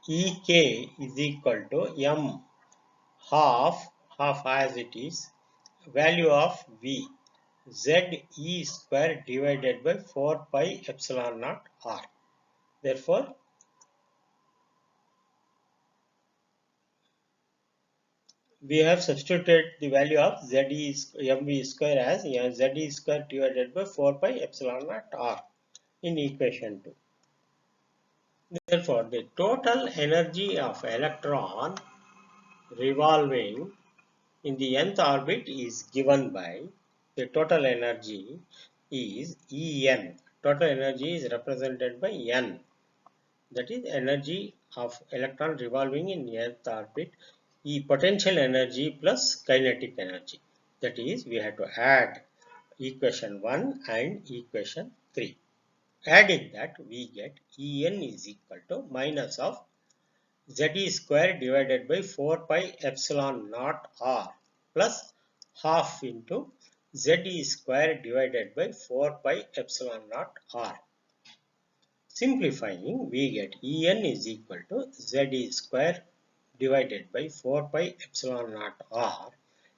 Ek is equal to m half as it is, value of V, Ze square divided by 4 pi epsilon naught R. Therefore, we have substituted the value of mv square as Ze square divided by 4 pi epsilon naught R in equation 2. Therefore, the total energy of electron revolving in the nth orbit is given by the total energy is En. Total energy is represented by N. That is energy of electron revolving in nth orbit. Potential energy plus kinetic energy. That is, we have to add equation 1 and equation 3. Adding that, we get En is equal to minus of Ze square divided by 4 pi epsilon naught R plus half into Ze square divided by 4 pi epsilon naught R. Simplifying, we get En is equal to Ze square divided by 4 pi epsilon naught R,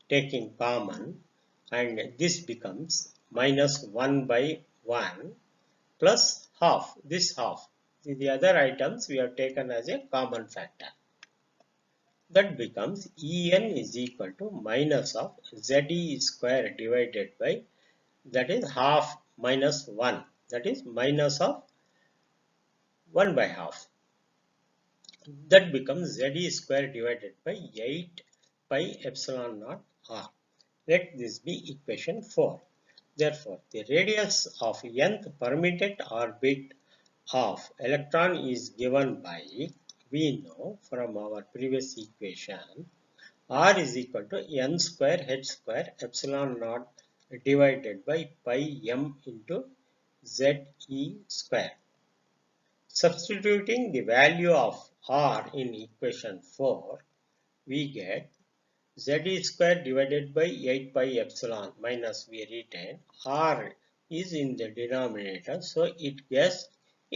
taking common, and this becomes minus 1 by 1 plus half, this half. The other items we have taken as a common factor. That becomes En is equal to minus of Ze square divided by, that is half minus 1, that is minus of 1 by half. That becomes Ze square divided by 8 pi epsilon naught R. Let this be equation 4. Therefore, the radius of nth permitted orbit of electron is given by, we know from our previous equation, R is equal to n square h square epsilon naught divided by pi m into Ze square. Substituting the value of R in equation 4, we get Z square divided by 8 pi epsilon minus we retain. R is in the denominator, so it gets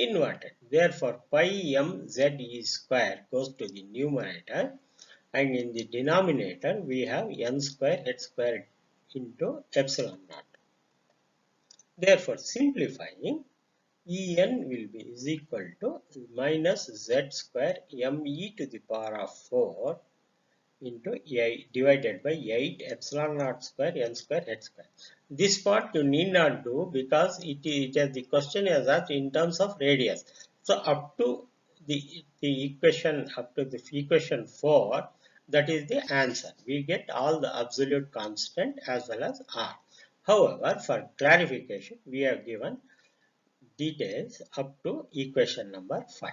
inverted. Therefore, pi mz e square goes to the numerator, and in the denominator we have n square h square into epsilon naught. Therefore, simplifying, En will be is equal to minus z square me to the power of 4 into 8 divided by 8 epsilon naught square n square h square. This part you need not do because the question is asked in terms of radius. So up to the equation 4, that is the answer. We get all the absolute constant as well as r. However, for clarification, we have given details up to equation number 5.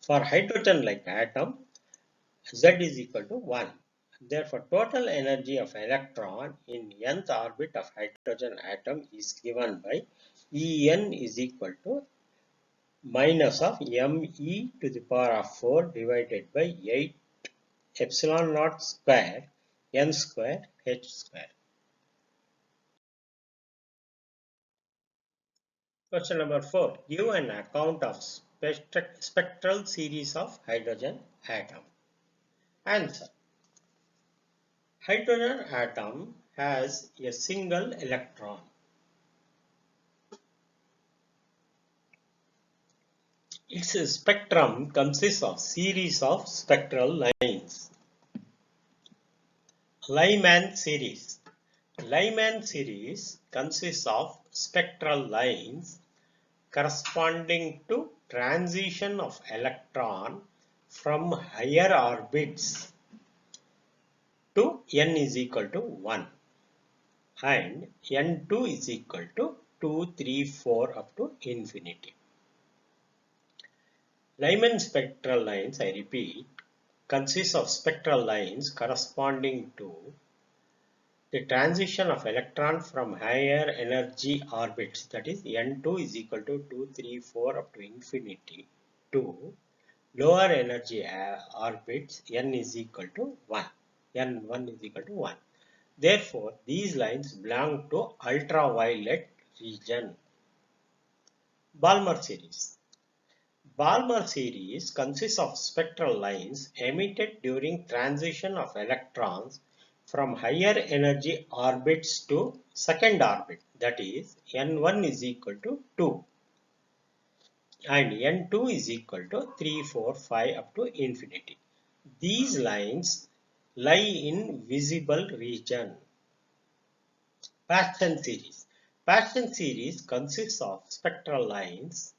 For hydrogen-like atom, Z is equal to 1. Therefore, total energy of electron in nth orbit of hydrogen atom is given by En is equal to minus of me to the power of 4 divided by 8 epsilon naught square n square h square. Question number 4. Give an account of spectral series of hydrogen atom. Answer. Hydrogen atom has a single electron. Its spectrum consists of series of spectral lines. Lyman series. Lyman series consists of spectral lines corresponding to transition of electron from higher orbits to n is equal to 1 and n2 is equal to 2, 3, 4 up to infinity. Lyman spectral lines, I repeat, consists of spectral lines corresponding to the transition of electron from higher energy orbits, that is n2 is equal to 2, 3, 4 up to infinity, to lower energy orbits n is equal to 1. n1 is equal to 1. Therefore, these lines belong to ultraviolet region. Balmer series. Balmer series consists of spectral lines emitted during transition of electrons from higher energy orbits to second orbit, that is n1 is equal to 2 and n2 is equal to 3, 4, 5 up to infinity. These lines lie in visible region. Paschen series. Paschen series consists of spectral lines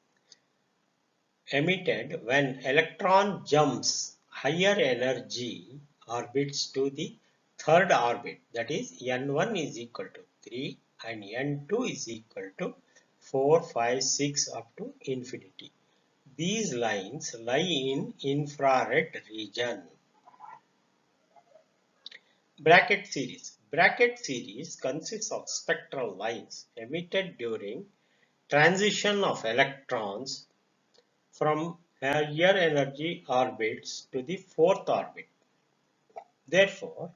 emitted when electron jumps higher energy orbits to the third orbit, that is n1 is equal to 3 and n2 is equal to 4, 5, 6 up to infinity. These lines lie in infrared region. Bracket series. Bracket series consists of spectral lines emitted during transition of electrons from higher energy orbits to the fourth orbit. Therefore,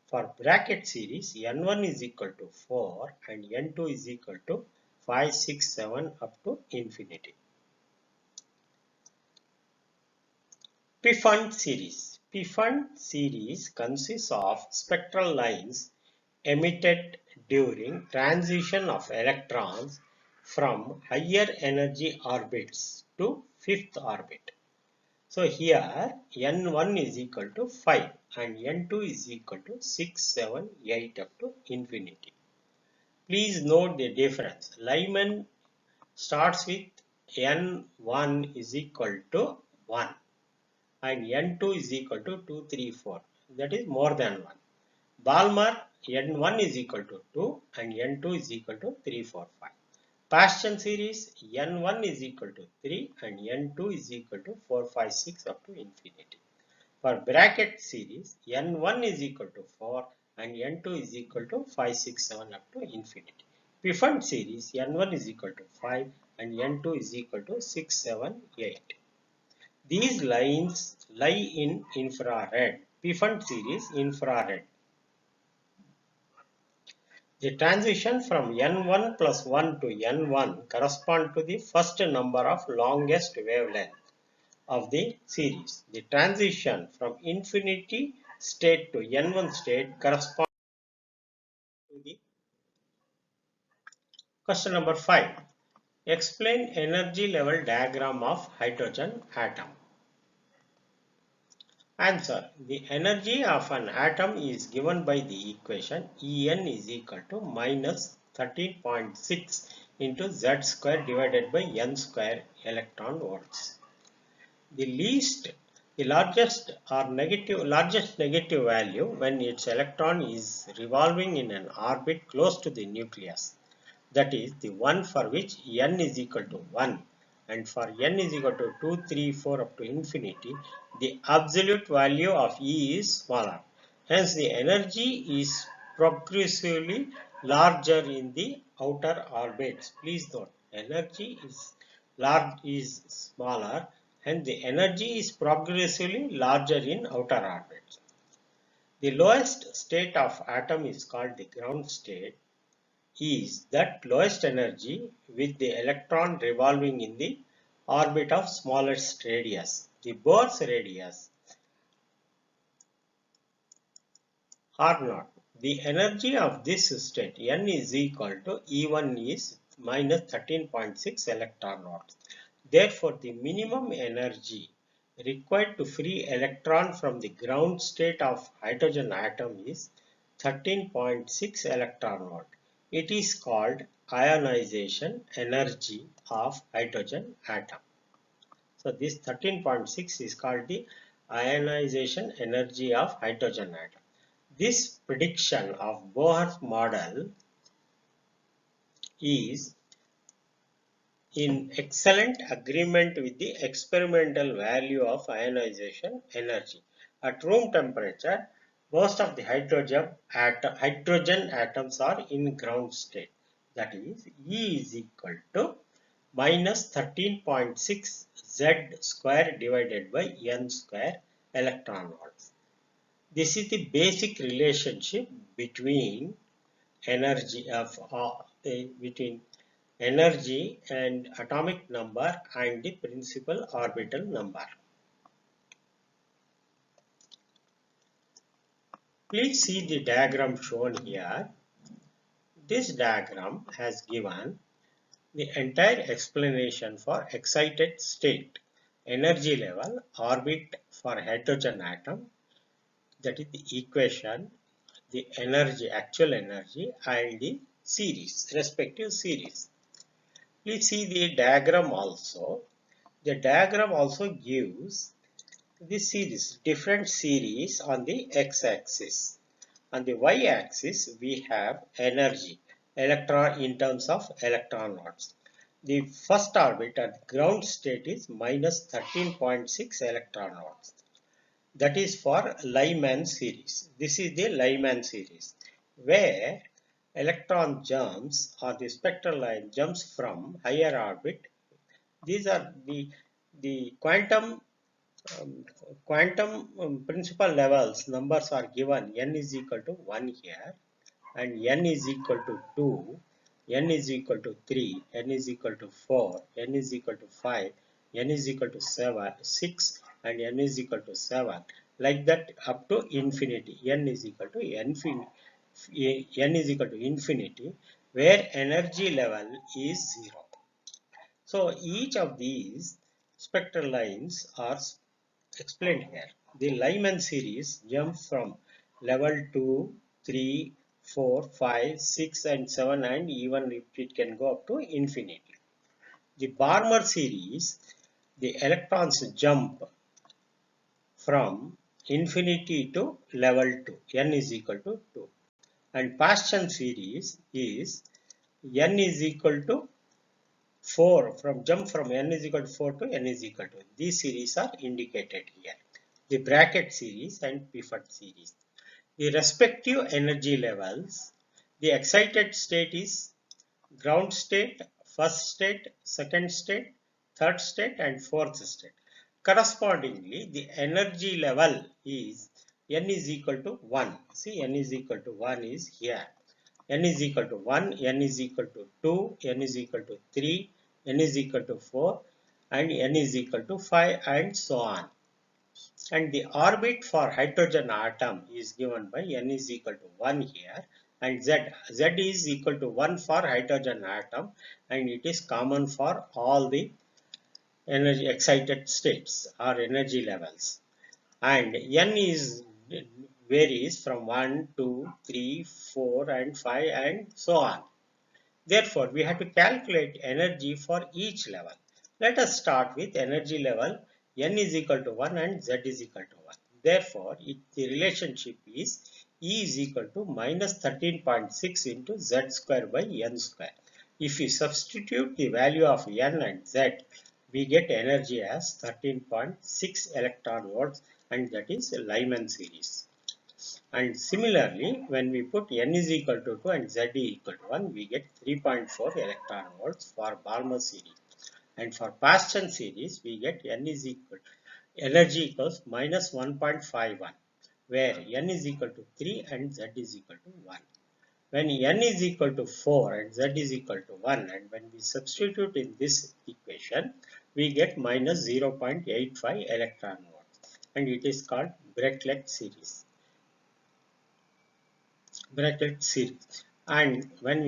for bracket series, n1 is equal to 4 and n2 is equal to 5, 6, 7 up to infinity. Pfund series. Pfund series consists of spectral lines emitted during transition of electrons from higher energy orbits to fifth orbit. So here n1 is equal to 5 and n2 is equal to 6, 7, 8 up to infinity. Please note the difference. Lyman starts with n1 is equal to 1 and n2 is equal to 2, 3, 4. That is more than 1. Balmer n1 is equal to 2 and n2 is equal to 3, 4, 5. Paschen series n1 is equal to 3 and n2 is equal to 4, 5, 6 up to infinity. For bracket series n1 is equal to 4 and n2 is equal to 5, 6, 7 up to infinity. Pfund series n1 is equal to 5 and n2 is equal to 6, 7, 8. These lines lie in infrared. Pfund series infrared. The transition from n1 plus 1 to n1 correspond to the first number of longest wavelength of the series. The transition from infinity state to n1 state corresponds to the question number 5. Explain energy level diagram of hydrogen atom. Answer. The energy of an atom is given by the equation En is equal to minus 13.6 into Z square divided by N square electron volts. The largest negative value when its electron is revolving in an orbit close to the nucleus. That is the one for which n is equal to 1 and for n is equal to 2, 3, 4 up to infinity, the absolute value of E is smaller. Hence the energy is progressively larger in the outer orbits. Please note, energy is smaller and the energy is progressively larger in outer orbits. The lowest state of atom is called the ground state, is that lowest energy with the electron revolving in the orbit of smallest radius. The Bohr's radius R0. The energy of this state N is equal to E1 is minus 13.6 electron volts. Therefore, the minimum energy required to free electron from the ground state of hydrogen atom is 13.6 electron volt. It is called ionization energy of hydrogen atom. So this 13.6 is called the ionization energy of hydrogen atom. This prediction of Bohr's model is in excellent agreement with the experimental value of ionization energy. At room temperature, most of the hydrogen atoms are in ground state. That is, E is equal to minus 13.6 Z square divided by N square electron volts. This is the basic relationship between energy between energy and atomic number and the principal orbital number. Please see the diagram shown here. This diagram has given the entire explanation for excited state, energy level, orbit for hydrogen atom, that is the equation, the energy, actual energy, and the series, respective series. Please see the diagram also. The diagram also gives the series, different series on the x-axis. On the y-axis, we have energy, electron in terms of electron volts. The first orbit at ground state is minus 13.6 electron volts. That is for Lyman series. This is the Lyman series, where electron jumps or the spectral line jumps from higher orbit. These are the quantum principal levels numbers are given. N is equal to 1 here, and N is equal to 2, N is equal to 3, N is equal to 4, N is equal to 5, N is equal to 6, and N is equal to 7. Like that up to infinity. N is equal to infinity, where energy level is 0. So each of these spectral lines are explained here. The Lyman series jumps from level 2, 3, 4, 5, 6 and 7, and even if it can go up to infinity. The Balmer series, the electrons jump from infinity to level 2, n is equal to 2. And Paschen series is n is equal to 4, from jump from n is equal to 4 to n is equal to. These series are indicated here. The bracket series and pivot series. The respective energy levels. The excited state is ground state, first state, second state, third state and fourth state. Correspondingly, the energy level is n is equal to 1. See, n is equal to 1 is here. n is equal to 1, n is equal to 2, n is equal to 3, n is equal to 4, and n is equal to 5, and so on. And the orbit for hydrogen atom is given by n is equal to 1 here, and z is equal to 1 for hydrogen atom, and it is common for all the energy excited states or energy levels. And n is varies from 1, 2, 3, 4, and 5, and so on. Therefore, we have to calculate energy for each level. Let us start with energy level n is equal to 1 and z is equal to 1. Therefore, the relationship is E is equal to minus 13.6 into z square by n square. If we substitute the value of n and z, we get energy as 13.6 electron volts, and that is Lyman series. And similarly, when we put n is equal to 2 and z is equal to 1, we get 3.4 electron volts for Balmer series. And for Paschen series, we get n is equal energy equals minus 1.51, where n is equal to 3 and z is equal to 1. When n is equal to 4 and z is equal to 1, and when we substitute in this equation, we get minus 0.85 electron volts, and it is called Birkeland series. And when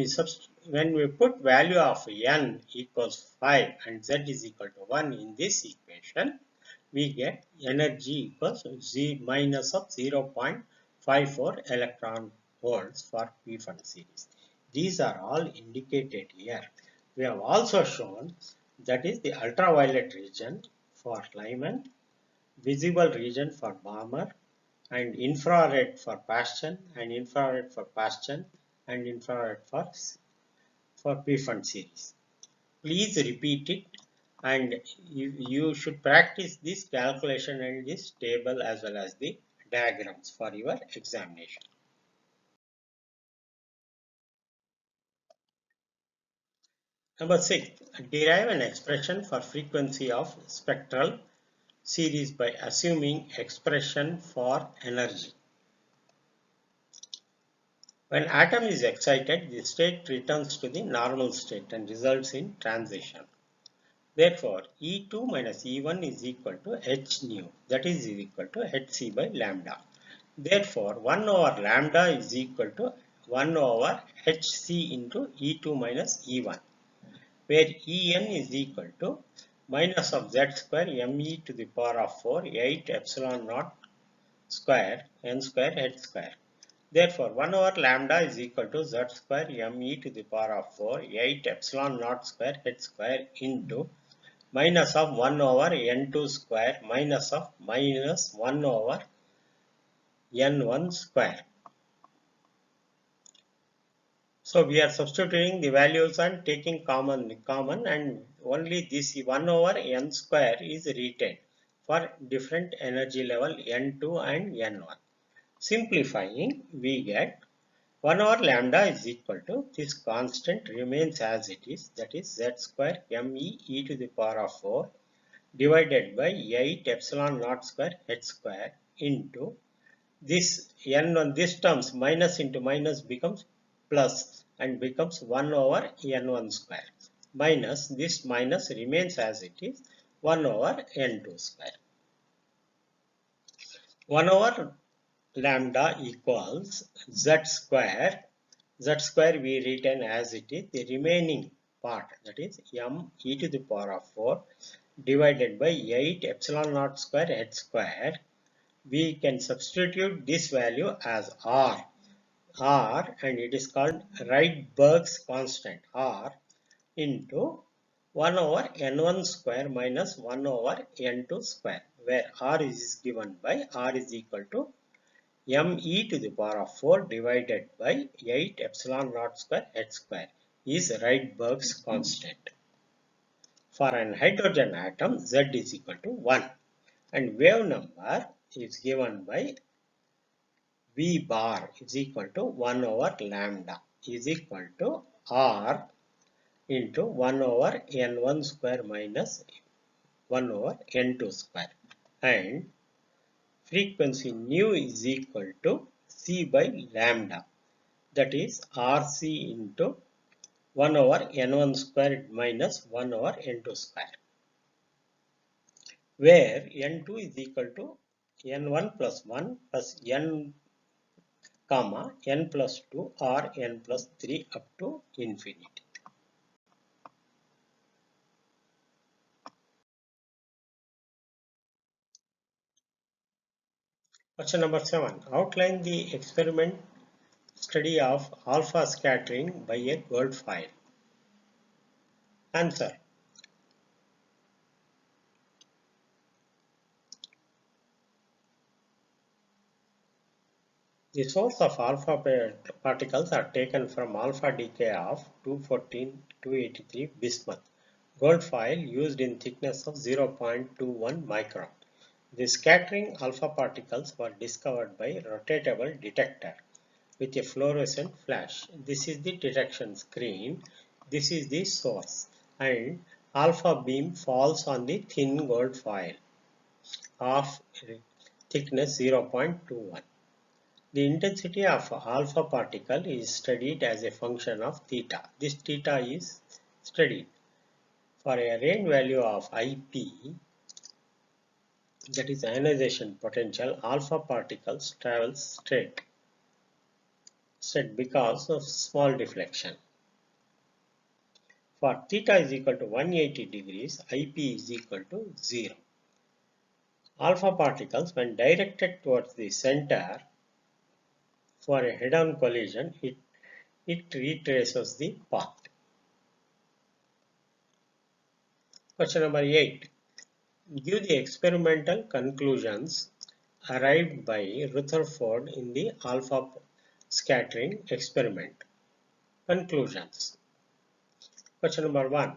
we put value of n equals 5 and z is equal to 1 in this equation, we get energy equals z minus of 0.54 electron volts for P-Fund series. These are all indicated here. We have also shown that is the ultraviolet region for Lyman, visible region for Balmer, and infrared for Paschen, and infrared for Paschen, and infrared for P-Fund series. Please repeat it, and you should practice this calculation and this table as well as the diagrams for your examination. Number 6. Derive an expression for frequency of spectral series by assuming expression for energy. When atom is excited, the state returns to the normal state and results in transition. Therefore, E2 minus E1 is equal to h nu, that is equal to hc by lambda. Therefore, 1 over lambda is equal to 1 over hc into E2 minus E1, where En is equal to minus of z square me to the power of 4 8 epsilon naught square n square h square. Therefore, 1 over lambda is equal to z square me to the power of 4 8 epsilon naught square h square into minus of 1 over n2 square minus of minus 1 over n1 square. So we are substituting the values and taking common, and only this 1 over n square is retained for different energy level n2 and n1. Simplifying, we get 1 over lambda is equal to this constant remains as it is, that is z square me e to the power of 4 divided by 8 epsilon naught square h square into this n1, this terms minus into minus becomes plus and becomes 1 over n1 square minus this minus remains as it is 1 over n2 square. 1 over lambda equals z square we retain as it is, the remaining part, that is m e to the power of 4 divided by 8 epsilon naught square h square. We can substitute this value as r, and it is called Rydberg's constant, r into 1 over n1 square minus 1 over n2 square, where r is given by r is equal to me to the power of 4 divided by 8 epsilon naught square h square is Rydberg's constant. For an hydrogen atom, z is equal to 1, and wave number is given by V bar is equal to 1 over lambda is equal to R into 1 over n1 square minus 1 over n2 square, and frequency nu is equal to C by lambda. that is Rc into 1 over n1 square minus 1 over n2 square, where n2 is equal to n1 plus 1 plus n comma n plus 2 or n plus 3 up to infinity. Question number 7. Outline the experiment study of alpha scattering by a Goldfile. Answer. The source of alpha particles are taken from alpha decay of 214-283 bismuth Goldfile used in thickness of 0.21 micron. The scattering alpha particles were discovered by rotatable detector with a fluorescent flash. This is the detection screen. This is the source. And alpha beam falls on the thin Goldfile of thickness 0.21. The intensity of alpha particle is studied as a function of theta. This theta is studied. For a range value of IP, that is ionization potential, alpha particles travel straight because of small deflection. For theta is equal to 180 degrees, IP is equal to 0. Alpha particles, when directed towards the center for a head-on collision, it retraces the path. Question number 8. Give the experimental conclusions arrived by Rutherford in the alpha scattering experiment. Conclusions. Question number 1.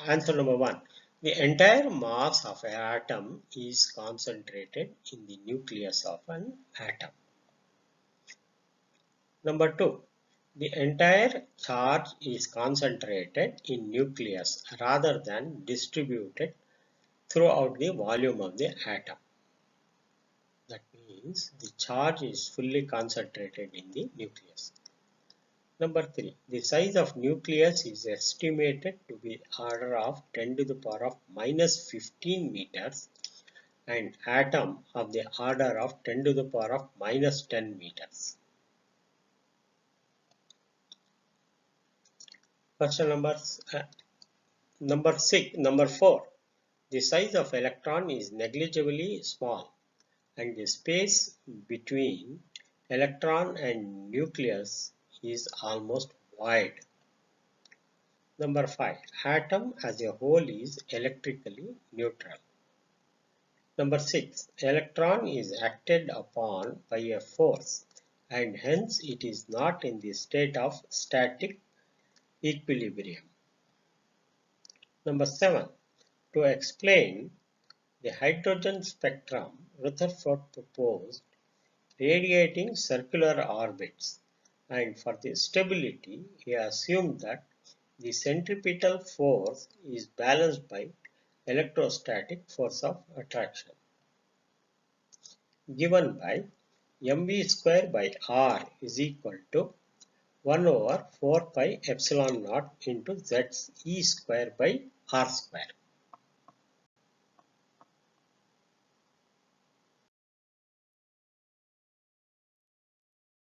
Answer number 1. The entire mass of an atom is concentrated in the nucleus of an atom. Number 2. The entire charge is concentrated in nucleus rather than distributed throughout the volume of the atom. That means the charge is fully concentrated in the nucleus. Number 3. The size of nucleus is estimated to be order of 10 to the power of minus 15 meters and atom of the order of 10 to the power of minus 10 meters. Question number 4. The size of electron is negligibly small and the space between electron and nucleus is almost wide. Number 5. Atom as a whole is electrically neutral. Number 6. Electron is acted upon by a force and hence it is not in the state of static equilibrium. Number 7. To explain the hydrogen spectrum, Rutherford proposed radiating circular orbits, and for the stability he assumed that the centripetal force is balanced by electrostatic force of attraction, given by mv square by r is equal to 1 over 4 pi epsilon naught into z e square by r square.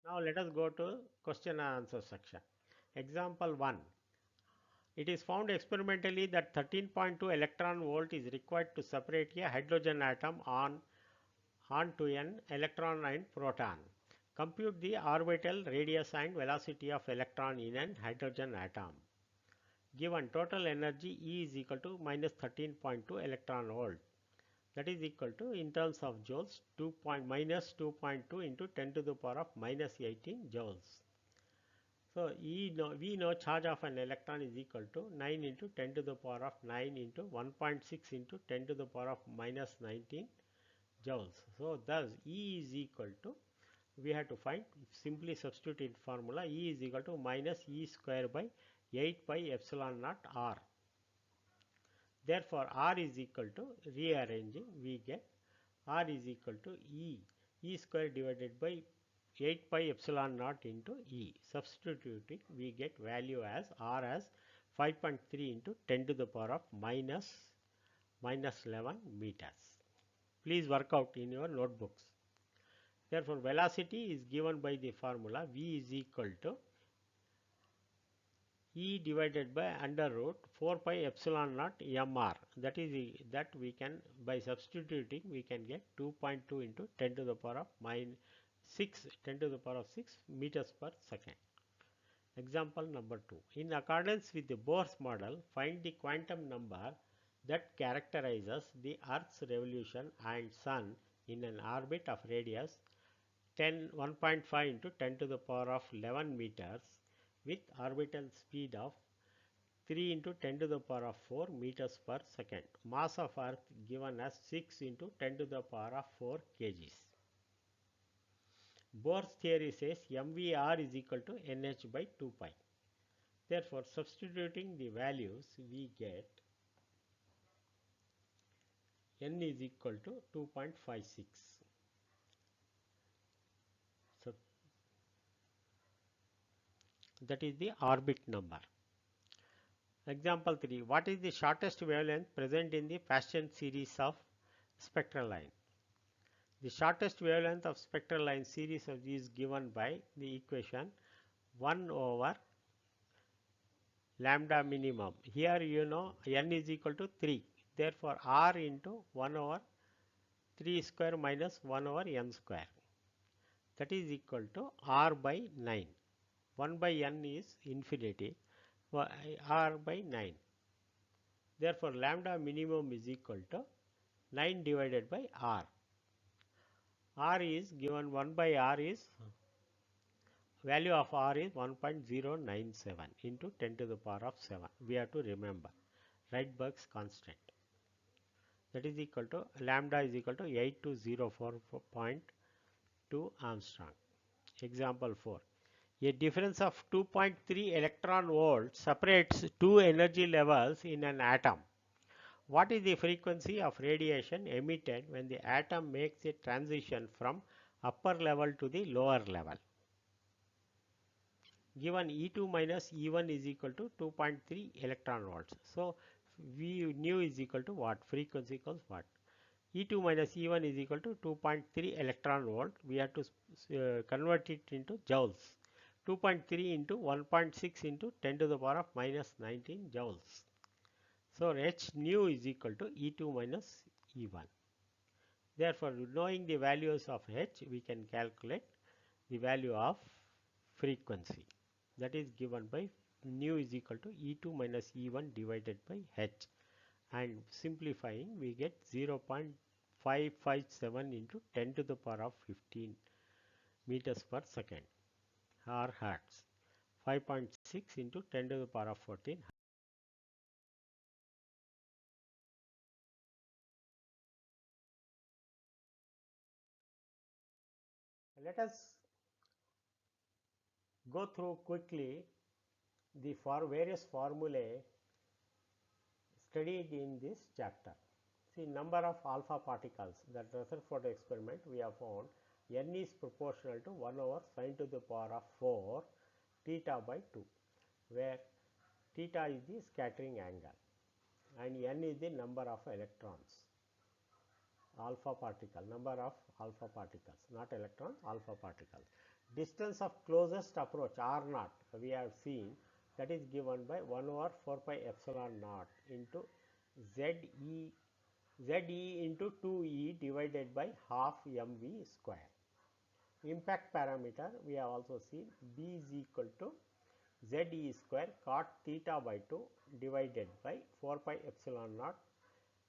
Now let us go to question and answer section. Example 1. It is found experimentally that 13.2 electron volt is required to separate a hydrogen atom onto an electron and proton. Compute the orbital radius and velocity of electron in an hydrogen atom. Given total energy E is equal to minus 13.2 electron volt. That is equal to, in terms of joules, minus 2.2 into 10 to the power of minus 18 joules. So we know charge of an electron is equal to 9 into 10 to the power of 9 into 1.6 into 10 to the power of minus 19 joules. So thus E is equal to, we have to find, simply substitute in formula, E is equal to minus E square by 8 pi epsilon naught R. Therefore R is equal to, rearranging, we get R is equal to E square divided by 8 pi epsilon naught into E. Substituting, we get value as R as 5.3 into 10 to the power of minus 11 meters. Please work out in your notebooks. Therefore, velocity is given by the formula V is equal to E divided by under root 4 pi epsilon naught mr. That is that we can, by substituting, we can get 2.2 into 10 to the power of minus 6 10 to the power of 6 meters per second. Example number 2. In accordance with the Bohr's model, find the quantum number that characterizes the Earth's revolution and Sun in an orbit of radius 1.5 into 10 to the power of 11 meters with orbital speed of 3 into 10 to the power of 4 meters per second. Mass of Earth given as 6 into 10 to the power of 4 kgs. Bohr's theory says mvr is equal to nh by 2 pi. Therefore, substituting the values, we get n is equal to 2.56. So, that is the orbit number. Example 3. What is the shortest wavelength present in the Paschen series of spectral line? The shortest wavelength of spectral line series is given by the equation 1 over lambda minimum. Here you know n is equal to 3. Therefore, r into 1 over 3 square minus 1 over n square. That is equal to r by 9. 1 by n is infinity, r by 9. Therefore, lambda minimum is equal to 9 divided by r. R is given 1 by r is, value of r is 1.097 into 10 to the power of 7. We have to remember Rydberg's constant. That is equal to lambda is equal to 8204.2 Armstrong. Example 4. A difference of 2.3 electron volts separates two energy levels in an atom. What is the frequency of radiation emitted when the atom makes a transition from upper level to the lower level? Given E2 minus E1 is equal to 2.3 electron volts. So, V nu is equal to what? Frequency equals what? E2 minus E1 is equal to 2.3 electron volt. We have to convert it into joules. 2.3 into 1.6 into 10 to the power of minus 19 joules. So, H nu is equal to E2 minus E1. Therefore, knowing the values of H, we can calculate the value of frequency. That is given by nu is equal to E2 minus E1 divided by H. And simplifying, we get 0.557 into 10 to the power of 15 meters per second or hertz. 5.6 into 10 to the power of 14. Let us go through quickly the various formulae studied in this chapter. See, number of alpha particles, that Rutherford experiment we have found n is proportional to 1 over sine to the power of 4 theta by 2, where theta is the scattering angle and n is the number of electrons, alpha particle, number of alpha particles, not electron, alpha particles. Distance of closest approach r naught we have seen, that is given by 1 over 4 pi epsilon naught into ZE into 2E divided by half mv square. Impact parameter we have also seen, B is equal to ZE square cot theta by 2 divided by 4 pi epsilon naught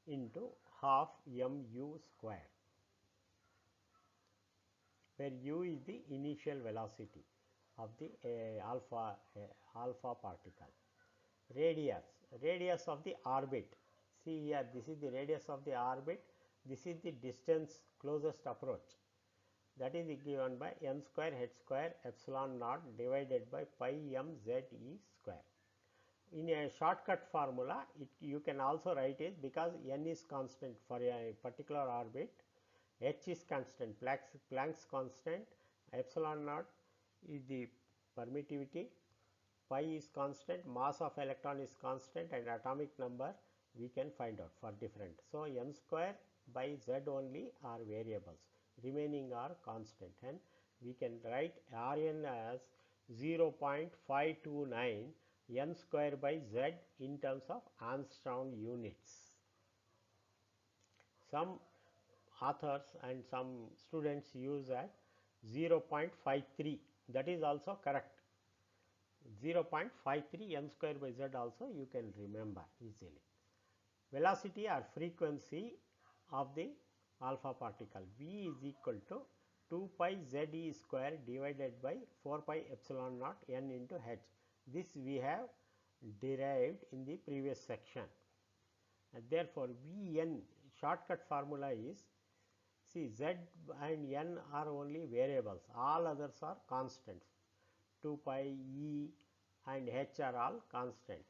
into half mu square, where u is the initial velocity of the alpha particle. Radius of the orbit. See here, this is the radius of the orbit, this is the distance closest approach, that is given by n square h square epsilon naught divided by pi m z e square. In a shortcut formula, you can also write it, because n is constant for a particular orbit, h is constant, Planck's constant, epsilon naught is the permittivity, pi is constant, mass of electron is constant, and atomic number we can find out for different. So, m square by z only are variables, remaining are constant, and we can write Rn as 0.529 m square by z in terms of Armstrong units. Some authors and some students use at 0.53, that is also correct. 0.53 m square by z also you can remember easily. Velocity or frequency of the alpha particle v is equal to 2 pi z e square divided by 4 pi epsilon naught n into h. This we have derived in the previous section. And therefore, Vn shortcut formula is, see, z and n are only variables, all others are constants. 2 pi e and h are all constant.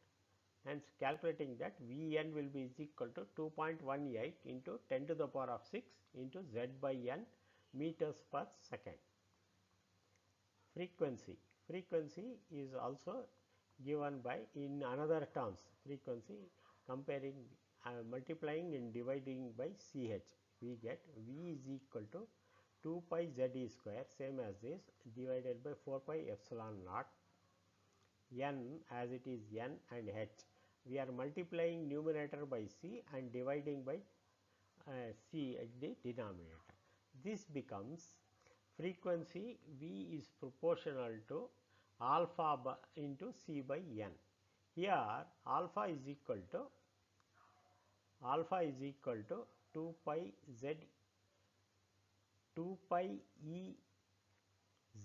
Hence, calculating that Vn will be is equal to 2.18 into 10 to the power of 6 into z by n meters per second. Frequency is also given by in another terms, frequency comparing multiplying and dividing by Ch, we get V is equal to 2 pi z e square, same as this, divided by 4 pi epsilon naught n, as it is n and h. We are multiplying numerator by c and dividing by c at the denominator. This becomes frequency V is proportional to alpha into c by n. Here alpha is equal to 2 pi z 2 pi e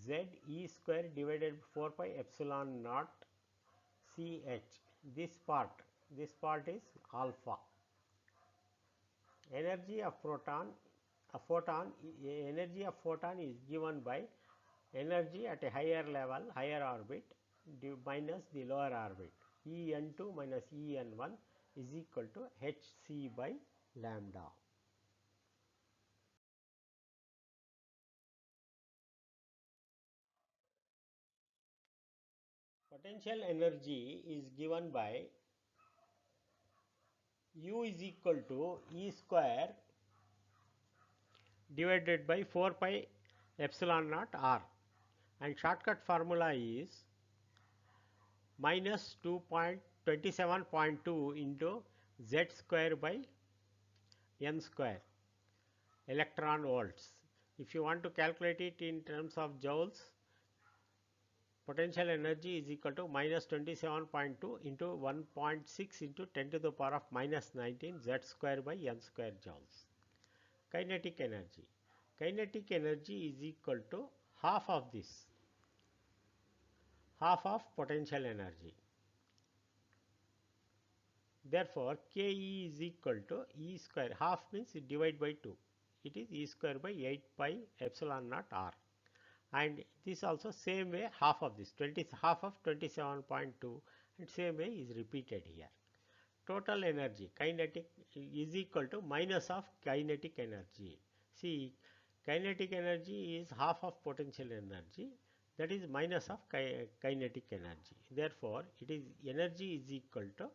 z e square divided by 4 pi epsilon naught c h. This part is alpha. Energy of energy of photon is given by energy at a higher level, higher orbit minus the lower orbit. En2 minus En1 is equal to hc by lambda. Potential energy is given by U is equal to E square divided by 4 pi epsilon naught r, and shortcut formula is minus 2.27.2 into z square by n square electron volts. If you want to calculate it in terms of joules, potential energy is equal to minus 27.2 into 1.6 into 10 to the power of minus 19 z square by n square joules. Kinetic energy is equal to half of this, half of potential energy. Therefore, Ke is equal to E square, half means divide by 2, it is E square by 8 pi epsilon naught r, and this also same way half of this, half of 27.2, and same way is repeated here. Total energy kinetic is equal to minus of kinetic energy. See, kinetic energy is half of potential energy, that is minus of kinetic energy. Therefore, it is energy is equal to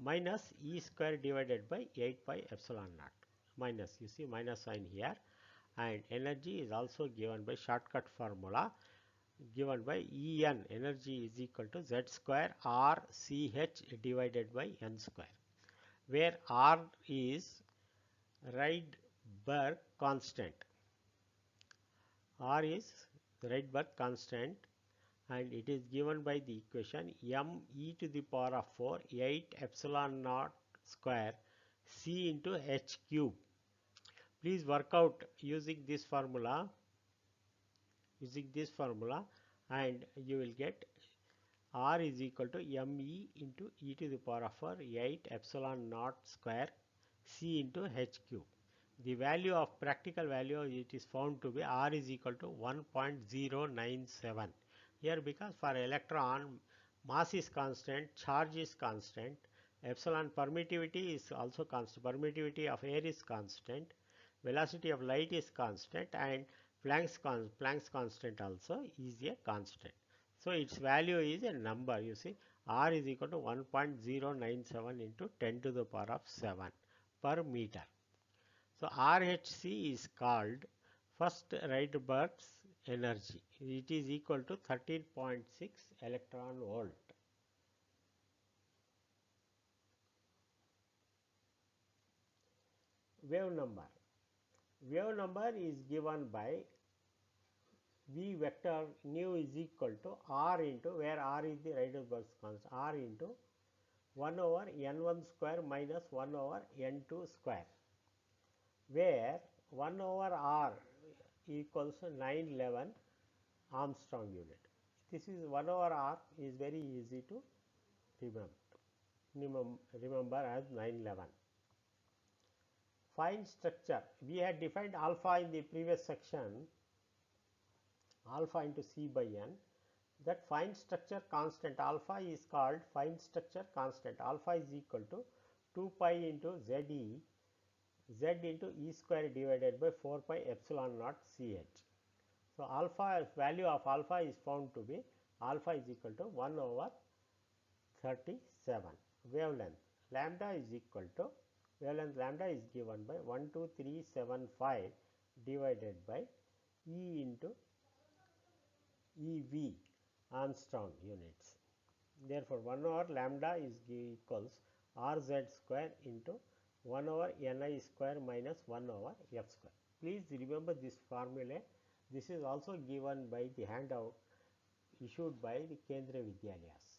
minus E square divided by 8 pi epsilon naught. Minus, you see minus sign here, and energy is also given by shortcut formula given by En, energy is equal to z square r ch divided by n square, where r is Rydberg constant. R is Rydberg constant, and it is given by the equation m e to the power of 4 8 epsilon naught square c into h cube. Please work out using this formula, and you will get r is equal to me into e to the power of 4 8 epsilon naught square c into h cube. The value of practical value, it is found to be r is equal to 1.097 here, because for electron mass is constant, charge is constant, epsilon permittivity is also constant, permittivity of air is constant, velocity of light is constant, and Planck's constant also is a constant. So its value is a number. You see, R is equal to 1.097 into 10 to the power of 7 per meter. So RHC is called first Rydberg's energy. It is equal to 13.6 electron volt. Wave number. Wave number is given by V vector nu is equal to R into, where R is the Rydberg's constant, R into 1 over n1 square minus 1 over n2 square, where 1 over R equals 911 Armstrong unit. This is 1 over R is very easy to remember as 911. Find structure. We had defined alpha in the previous section, alpha into C by n. That fine structure constant alpha is called fine structure constant. Alpha is equal to 2 pi into Z into E square divided by 4 pi epsilon naught CH. So alpha, value of alpha is found to be, alpha is equal to 1 over 37. Wavelength lambda is equal to, wavelength lambda is given by 12375 divided by E into EV Armstrong units. Therefore 1 over lambda is equals Rz square into 1 over Ni square minus 1 over F square. Please remember this formula. This is also given by the handout issued by the Kendriya Vidyalayas.